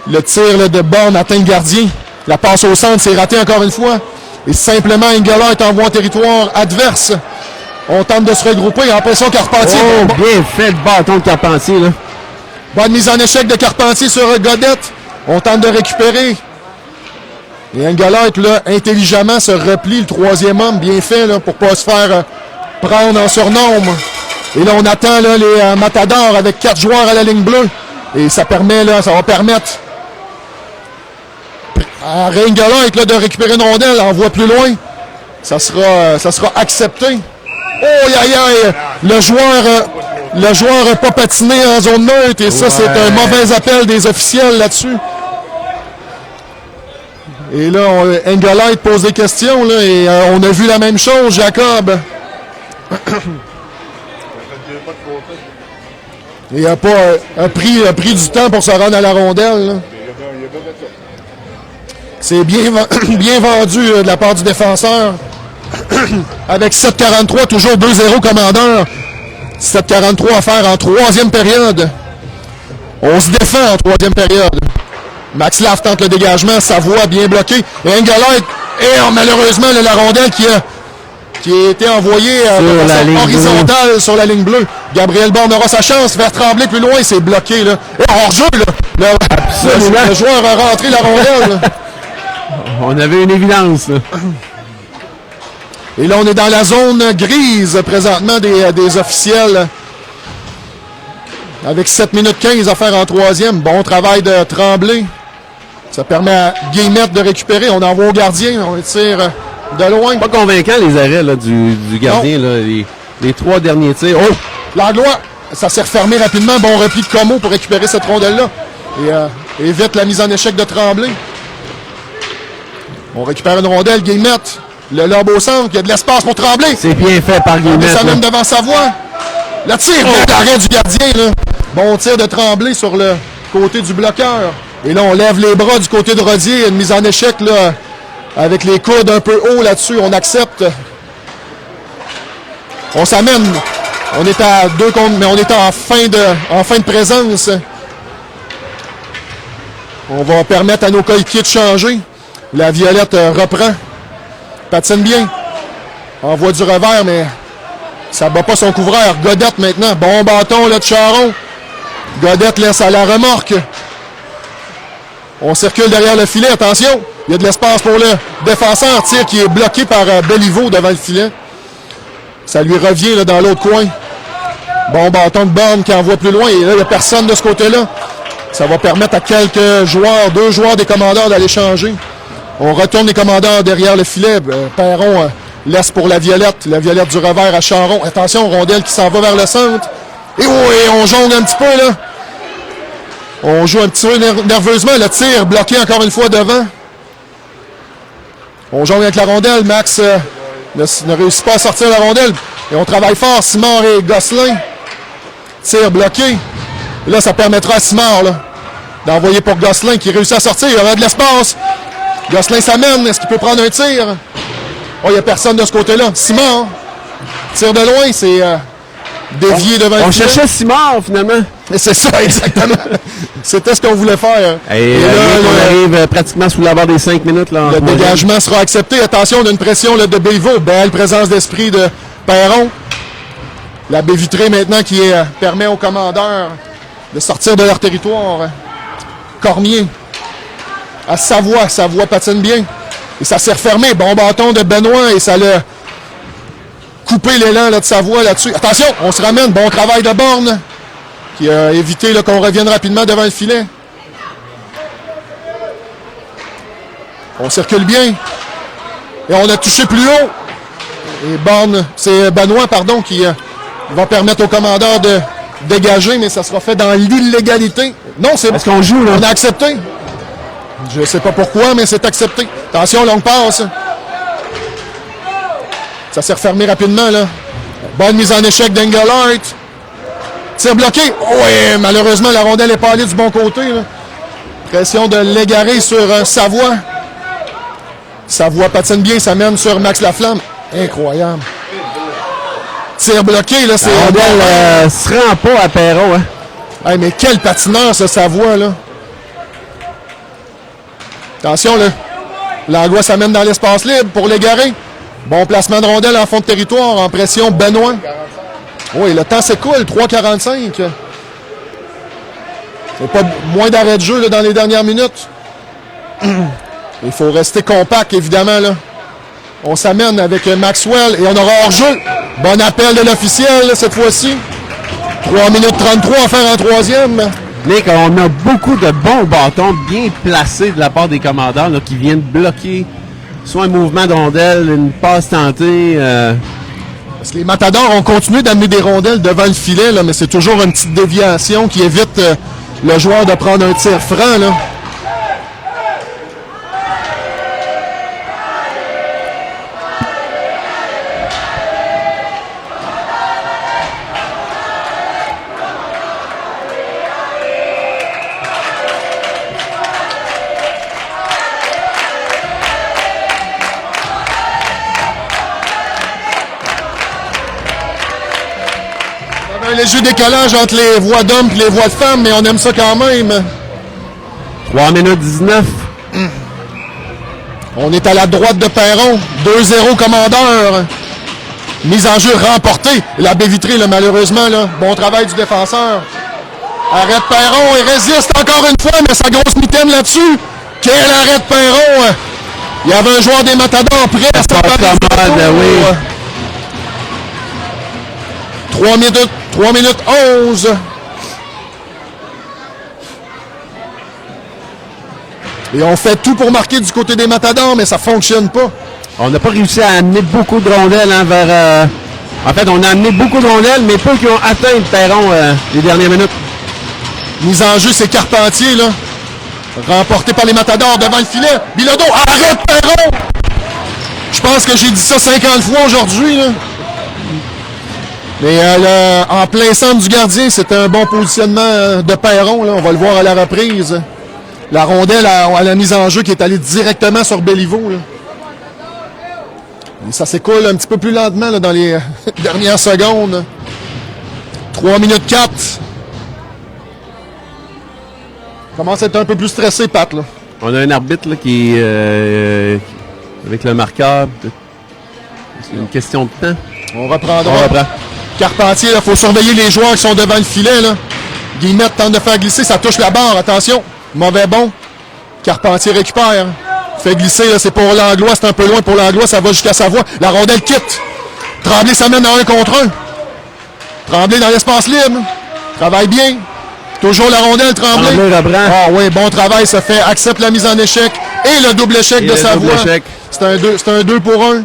le tir là, de borne atteint le gardien. La passe au centre, c'est raté encore une fois. Et simplement, Engelhardt envoie en territoire adverse. On tente de se regrouper. Impression Carpentier. Oh, bien fait le bâton de Carpentier. Là. Bonne mise en échec de Carpentier sur Godette. On tente de récupérer. Et Engelhardt, là, intelligemment, se replie. Le troisième homme, bien fait, là, pour ne pas se faire prendre en surnombre. Et là, on attend là, les Matadors avec 4 joueurs à la ligne bleue. Et ça permet, là, ça va permettre à Engelhardt là, de récupérer une rondelle. Envoie plus loin. Ça sera accepté. Oh, aïe, aïe! Le joueur n'a pas patiné en zone neutre et ça, c'est un mauvais appel des officiels là-dessus. Et là, Engelheit pose des questions, là, et on a vu la même chose, Jacob. Il a pris du temps pour se rendre à la rondelle. Là. C'est bien vendu de la part du défenseur. Avec 7-43, toujours 2-0 commandeur. 7-43 à faire en troisième période. On se défend en troisième période. Max Laff tente le dégagement, Savoie bien bloqué. Et Engelheit, et malheureusement, la rondelle qui a été envoyée de façon horizontale sur la ligne bleue. Gabriel Borne aura sa chance, vers Tremblay plus loin, c'est bloqué. Là. Et hors-jeu, là. Le joueur a rentré la rondelle. Là. On avait une évidence. Là. Et là, on est dans la zone grise présentement des officiels. Avec 7 minutes 15 à faire en troisième. Bon travail de Tremblay. Ça permet à Guillemette de récupérer. On envoie au gardien. On tire de loin. Pas convaincant les arrêts là, du gardien. Là, les 3 derniers tirs. Oh! Langlois, ça s'est refermé rapidement. Bon repli de Como pour récupérer cette rondelle-là. Et évite la mise en échec de Tremblay. On récupère une rondelle. Guillemette. Le lobe au centre. Il y a de l'espace pour Tremblay. C'est bien fait par Guillemette. Ça mène devant Savoie. Le tir d'arrêt du gardien. Là. Bon tir de Tremblay sur le côté du bloqueur. Et là, on lève les bras du côté de Rodier. Une mise en échec là, avec les coudes un peu hauts là-dessus. On accepte. On s'amène. On est à 2 contre, mais on est en fin de présence. On va permettre à nos coéquipiers de changer. La Violette reprend. Patine bien. Envoie du revers, mais ça ne bat pas son couvreur. Godette maintenant. Bon bâton là, de Charon. Godette laisse à la remorque. On circule derrière le filet. Attention. Il y a de l'espace pour le défenseur. Tir qui est bloqué par Béliveau devant le filet. Ça lui revient là, dans l'autre coin. Bon bâton de Borne qui envoie plus loin. Et là, il n'y a personne de ce côté-là. Ça va permettre à quelques joueurs, 2 joueurs des commandeurs d'aller changer. On retourne les commandeurs derrière le filet. Perron laisse pour la Violette du revers à Charon. Attention, rondelle qui s'en va vers le centre. Et on jongle un petit peu là. On joue un petit peu nerveusement. Le tir bloqué encore une fois devant. On jongle avec la rondelle. Max ne réussit pas à sortir la rondelle. Et on travaille fort. Simard et Gosselin. Tir bloqué. Et là, ça permettra à Simard d'envoyer pour Gosselin qui réussit à sortir. Il y aura de l'espace. Gosselin s'amène. Est-ce qu'il peut prendre un tir? Oh, il n'y a personne de ce côté-là. Simard. Tire de loin. C'est dévié devant le filet. On cherchait Simard, finalement. C'est ça, exactement. C'était ce qu'on voulait faire. Et là, on arrive pratiquement sous la barre des 5 minutes. Là, le dégagement sera accepté. Attention, on a une pression là, de Béliveau. Belle présence d'esprit de Perron. La baie vitrée maintenant qui permet aux commandeurs de sortir de leur territoire. Cormier à Savoie. Savoie patine bien. Et ça s'est refermé. Bon bâton de Benoît et ça l'a coupé l'élan là, de Savoie là-dessus. Attention, on se ramène. Bon travail de Borne qui a évité là, qu'on revienne rapidement devant le filet. On circule bien. Et on a touché plus haut. Et Borne, c'est Benoît, pardon, qui va permettre aux commandeurs de dégager, mais ça sera fait dans l'illégalité. Non, c'est... Est-ce qu'on joue, là? On a accepté. Je ne sais pas pourquoi, mais c'est accepté. Attention, longue passe. Ça s'est refermé rapidement, là. Bonne mise en échec d'Engelheit. Tir bloqué. Oui, malheureusement, la rondelle est pas allée du bon côté, là. Pression de l'égarer sur Savoie. Savoie patine bien, ça mène sur Max Laflamme. Incroyable. Tir bloqué, là, c'est... La rondelle se rend pas à Perron, hein. Hey, mais quel patineur, ce Savoie, là. Attention, là. Langlois s'amène dans l'espace libre pour l'égarer. Bon placement de rondelle en fond de territoire, en pression Benoît. Oui, le temps s'écoule, 3,45. Il pas moins d'arrêt de jeu là, dans les dernières minutes. Il faut rester compact, évidemment, là. On s'amène avec Maxwell et on aura hors-jeu. Bon appel de l'officiel, là, cette fois-ci. 3 minutes 33 à faire en troisième. Nick, on a beaucoup de bons bâtons bien placés de la part des commandeurs là, qui viennent bloquer soit un mouvement de rondelle, une passe tentée. Parce que les Matadors ont continué d'amener des rondelles devant le filet, là, mais c'est toujours une petite déviation qui évite le joueur de prendre un tir franc. Là. Un léger décalage entre les voix d'hommes et les voix de femmes, mais on aime ça quand même. 3 minutes 19. On est à la droite de Perron. 2-0 commandeur. Mise en jeu remportée. La baie vitrée, là, malheureusement. Là. Bon travail du défenseur. Arrête Perron et résiste encore une fois, mais sa grosse mitaine là-dessus. Quel arrêt de Perron. Il y avait un joueur des Matadors prêt à se oui. 3 minutes 11. Et on fait tout pour marquer du côté des Matadors, mais ça fonctionne pas. On n'a pas réussi à amener beaucoup de rondelles vers... En fait, on a amené beaucoup de rondelles, mais peu qui ont atteint le Perron les dernières minutes. Mise en jeu, c'est Carpentier, là. Remporté par les Matadors devant le filet. Bilodeau, arrête Perron! Je pense que j'ai dit ça 50 fois aujourd'hui, là. Mais en plein centre du gardien, c'était un bon positionnement de Perron, là. On va le voir à la reprise. La rondelle à la mise en jeu qui est allée directement sur Béliveau, là. Et ça s'écoule un petit peu plus lentement là, dans les dernières secondes. 3 minutes 4. Commence à être un peu plus stressé, Pat. Là. On a un arbitre là, qui avec le marqueur. C'est une question de temps. On reprendra. On reprend. Carpentier, il faut surveiller les joueurs qui sont devant le filet. Là. Guillemette tente de faire glisser, ça touche la barre. Attention, mauvais bon. Carpentier récupère. Fait glisser, là, c'est pour Langlois, c'est un peu loin pour Langlois, ça va jusqu'à Savoie. La rondelle quitte. Tremblay s'amène à 1 contre 1. Tremblay dans l'espace libre. Travaille bien. Toujours la rondelle, Tremblay. Ah oui, bon travail, ça fait. Accepte la mise en échec et le double échec de Savoie. C'est un 2 pour 1.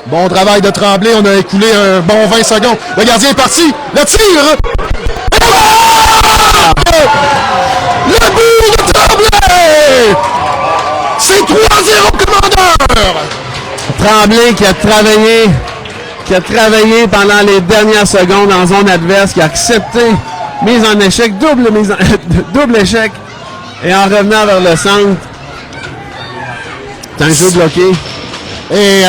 Bon travail de Tremblay, on a écoulé un bon 20 secondes. Le gardien est parti. Le tir! Le but de Tremblay! C'est 3-0 commandeur! Tremblay qui a travaillé pendant les dernières secondes en zone adverse, qui a accepté mise en échec, double échec, et en revenant vers le centre, c'est un jeu bloqué. Et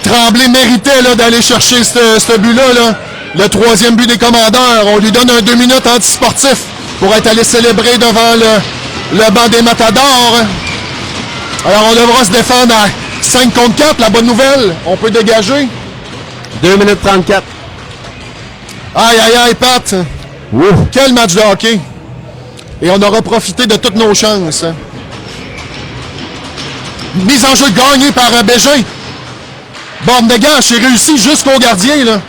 Tremblay méritait là, d'aller chercher ce but-là, là. Le 3e but des commandeurs. On lui donne un 2 minutes anti-sportif pour être allé célébrer devant le banc des Matadors. Alors, on devra se défendre à 5 contre 4. La bonne nouvelle, on peut dégager. 2 minutes 34. Aïe, aïe, aïe, Pat. Ouf. Quel match de hockey. Et on aura profité de toutes nos chances. Mise en jeu gagnée par Bégin. Borne de gage, c'est réussi jusqu'au gardien, là.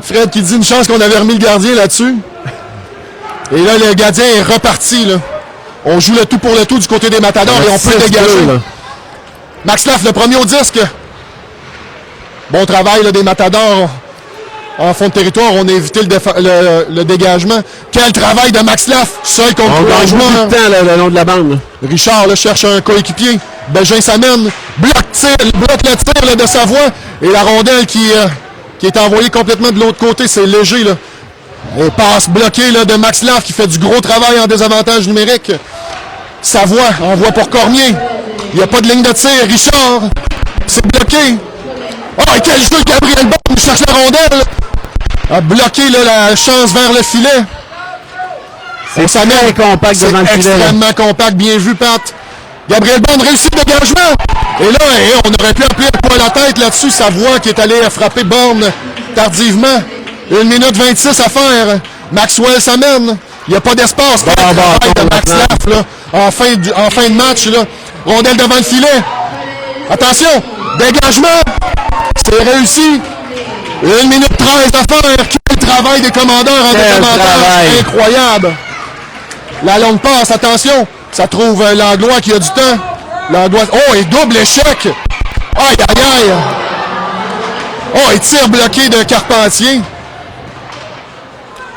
Fred qui dit une chance qu'on avait remis le gardien là-dessus. Et là, le gardien est reparti, là. On joue le tout pour le tout du côté des Matadors et on peut dégager. Max Laff, le premier au disque. Bon travail là, des Matadors en fond de territoire. On a évité le dégagement. Quel travail de Max Laff, seul contre le joueur. Le long de la bande. Richard là, cherche un coéquipier. Bégin s'amène. Bloque le tir là, de Savoie. Et la rondelle qui est envoyée complètement de l'autre côté. C'est léger, là. Et passe bloquée là, de Max Laff qui fait du gros travail en désavantage numérique. Savoie envoie pour Cormier. Il n'y a pas de ligne de tir. Richard, c'est bloqué. Oh, et quel jeu Gabriel Bond cherche la rondelle. A bloqué là, la chance vers le filet. C'est très compact devant le filet. Extrêmement compact, bien vu, Pat. Gabriel Bond réussit le dégagement. Et là, on aurait pu appeler un point à la tête là-dessus. Savoie qui est allé frapper Borne tardivement. 1 minute 26 à faire. Maxwell s'amène. Il n'y a pas d'espace. De Max Laff, là, en fin de match. Là. Rondelle devant le filet. Attention. Dégagement. C'est réussi. 1 minute 13 à faire. Quel travail des commandeurs en désavantage. Incroyable. La longue passe. Attention. Ça trouve Langlois qui a du temps. Langlois. Oh, et double échec. Aïe, aïe, aïe. Oh, et tir bloqué de Carpentier.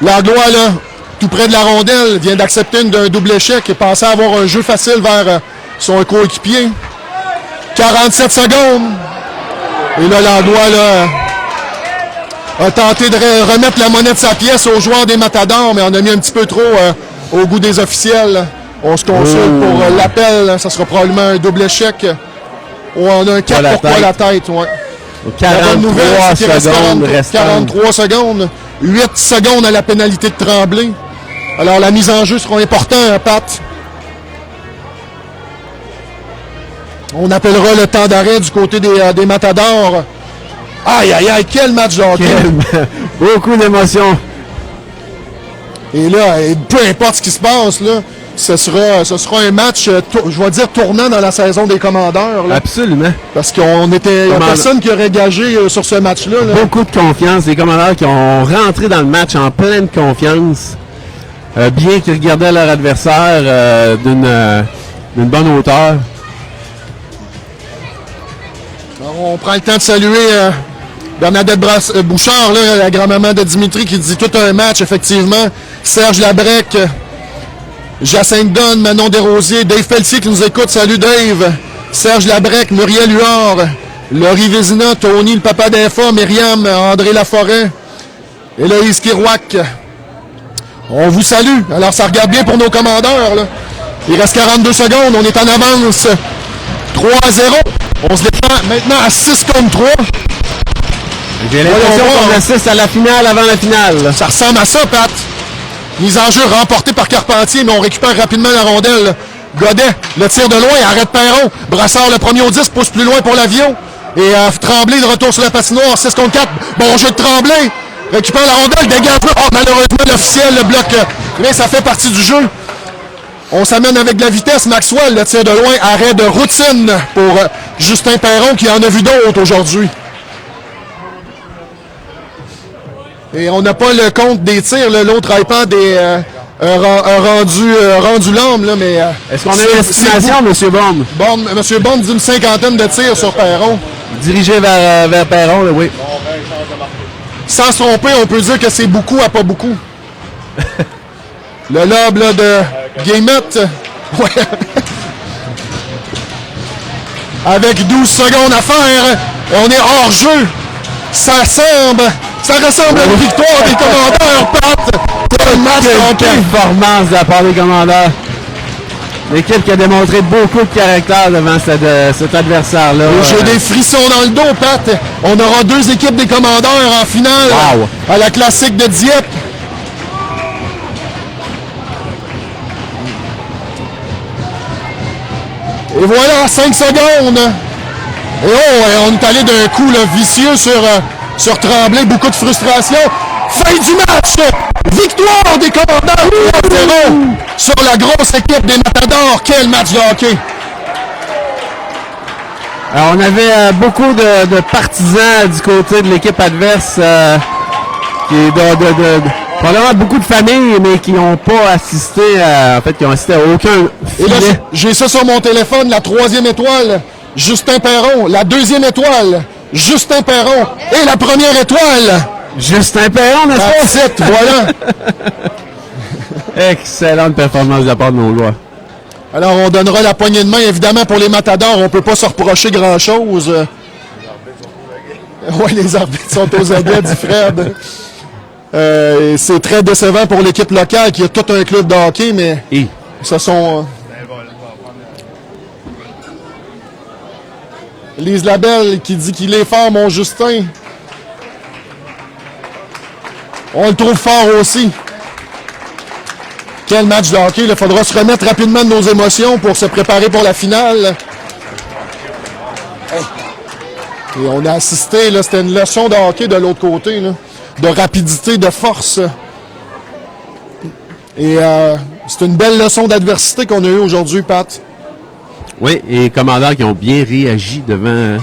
Langlois, là, tout près de la rondelle, vient d'accepter d'un double échec et pensait avoir un jeu facile vers son coéquipier. 47 secondes. Et là, Langlois, là, a tenté de remettre la monnaie de sa pièce aux joueurs des Matadors, mais on a mis un petit peu trop au goût des officiels. On se consulte pour l'appel. Ça sera probablement un double échec. On a un 4 pourquoi la tête. Ouais. 43 La bonne nouvelle, c'est qu'il reste secondes restantes. 43 secondes. 8 secondes à la pénalité de Tremblay. Alors, la mise en jeu sera importante, Pat. On appellera le temps d'arrêt du côté des Matadors. Aïe, aïe, aïe, quel match de hockey. Beaucoup d'émotions. Et là, peu importe ce qui se passe, là, ce sera un match, je vais dire, tournant dans la saison des Commandeurs. Là, Absolument. parce qu'il n'y a personne qui aurait gagé sur ce match-là. Là. Beaucoup de confiance. Les Commandeurs qui ont rentré dans le match en pleine confiance. Bien qu'ils regardaient leur adversaire d'une bonne hauteur. Alors, on prend le temps de saluer Bernadette Bouchard, là, la grand-maman de Dimitri, qui dit tout un match, effectivement. Serge Labrec, Jacinthe Donne, Manon Desrosiers, Dave Pelletier qui nous écoute. Salut Dave. Serge Labrec, Muriel Huard, Laurie Vézina, Tony, le papa d'Infa, Myriam, André Laforêt, Héloïse Kirouac. On vous salue. Alors, ça regarde bien pour nos Commandeurs. Là. Il reste 42 secondes. On est en avance. 3-0. On se défend maintenant à 6 contre 3. J'ai l'impression qu'on assiste à la finale avant la finale. Ça ressemble à ça, Pat. Mise en jeu remportée par Carpentier, mais on récupère rapidement la rondelle. Godet, le tir de loin, arrête Perron. Brassard, le premier au 10, pousse plus loin pour l'avion. Et Tremblay, de retour sur la patinoire, 6 contre 4. Bon jeu de Tremblay. Récupère la rondelle, dégage. Oh, malheureusement, l'officiel le bloque. Mais ça fait partie du jeu. On s'amène avec de la vitesse. Maxwell, le tir de loin, arrêt de routine pour Justin Perron, qui en a vu d'autres aujourd'hui. Et on n'a pas le compte des tirs. L'autre iPad est rendu l'homme. Mais, est-ce qu'on a une estimation, M. Bond? M. Bond dit une cinquantaine de tirs sur Perron. Dirigé vers Perron, là, oui. Sans se tromper, on peut dire que c'est beaucoup à pas beaucoup. Le lob là, de Guillemette. Ouais. Avec 12 secondes à faire, on est hors jeu. Ça ressemble à une victoire des Commandeurs, Pat. Quel match de performance de la part des Commandeurs. L'équipe qui a démontré beaucoup de caractère devant cet adversaire-là. J'ai des frissons dans le dos, Pat. On aura 2 équipes des Commandeurs en finale à la classique de Dieppe. Et voilà, 5 secondes. Et on est allé d'un coup là, vicieux sur Tremblay. Beaucoup de frustration. Fin du match. Victoire des Commandeurs 3-0 sur la grosse équipe des Matadors. Quel match de hockey. Alors, on avait beaucoup de partisans du côté de l'équipe adverse. Probablement beaucoup de familles, mais qui n'ont pas assisté qui ont assisté à aucun filet. Et là, j'ai ça sur mon téléphone, la 3e étoile, Justin Perron. La 2e étoile, Justin Perron. Et la 1re étoile, Justin Perron, n'est-ce pas? Voilà. Excellente performance de la part de nos lois. Alors, on donnera la poignée de main, évidemment, pour les Matadors. On ne peut pas se reprocher grand-chose. Oui, les arbitres sont aux aguets, dit Fred. C'est très décevant pour l'équipe locale qui a tout un club de hockey, mais ce sont... Lise Labelle qui dit qu'il est fort, mon Justin. On le trouve fort aussi. Quel match de hockey. Il faudra se remettre rapidement de nos émotions pour se préparer pour la finale. Et on a assisté, là, c'était une leçon de hockey de l'autre côté, là, de rapidité, de force. Et c'est une belle leçon d'adversité qu'on a eue aujourd'hui, Pat. Oui, et les Commandeurs qui ont bien réagi devant...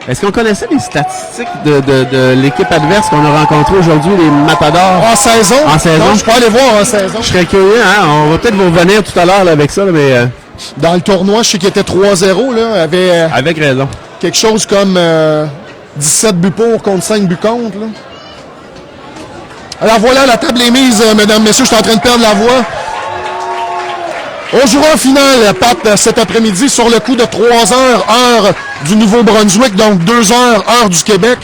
Est-ce qu'on connaissait les statistiques de l'équipe adverse qu'on a rencontrée aujourd'hui, les Matadors? En saison? En saison? Non, je peux aller voir en saison. Je serais curieux, hein? On va peut-être vous revenir tout à l'heure là, avec ça, là, mais... Dans le tournoi, je sais qu'il était 3-0, là, avait... avec raison. Quelque chose comme 17 buts pour contre 5 buts contre, là. Alors voilà, la table est mise, mesdames, messieurs, je suis en train de perdre la voix. On jouera en finale, Pat, cet après-midi, sur le coup de 3 heures, heure du Nouveau-Brunswick, donc 2 heures, heure du Québec.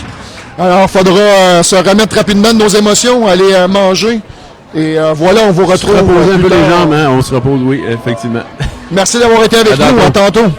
Alors, il faudra se remettre rapidement de nos émotions, aller manger. Et voilà, on vous retrouve. On se repose un peu les jambes, hein? On se repose, oui, effectivement. Merci d'avoir été avec nous. À tantôt.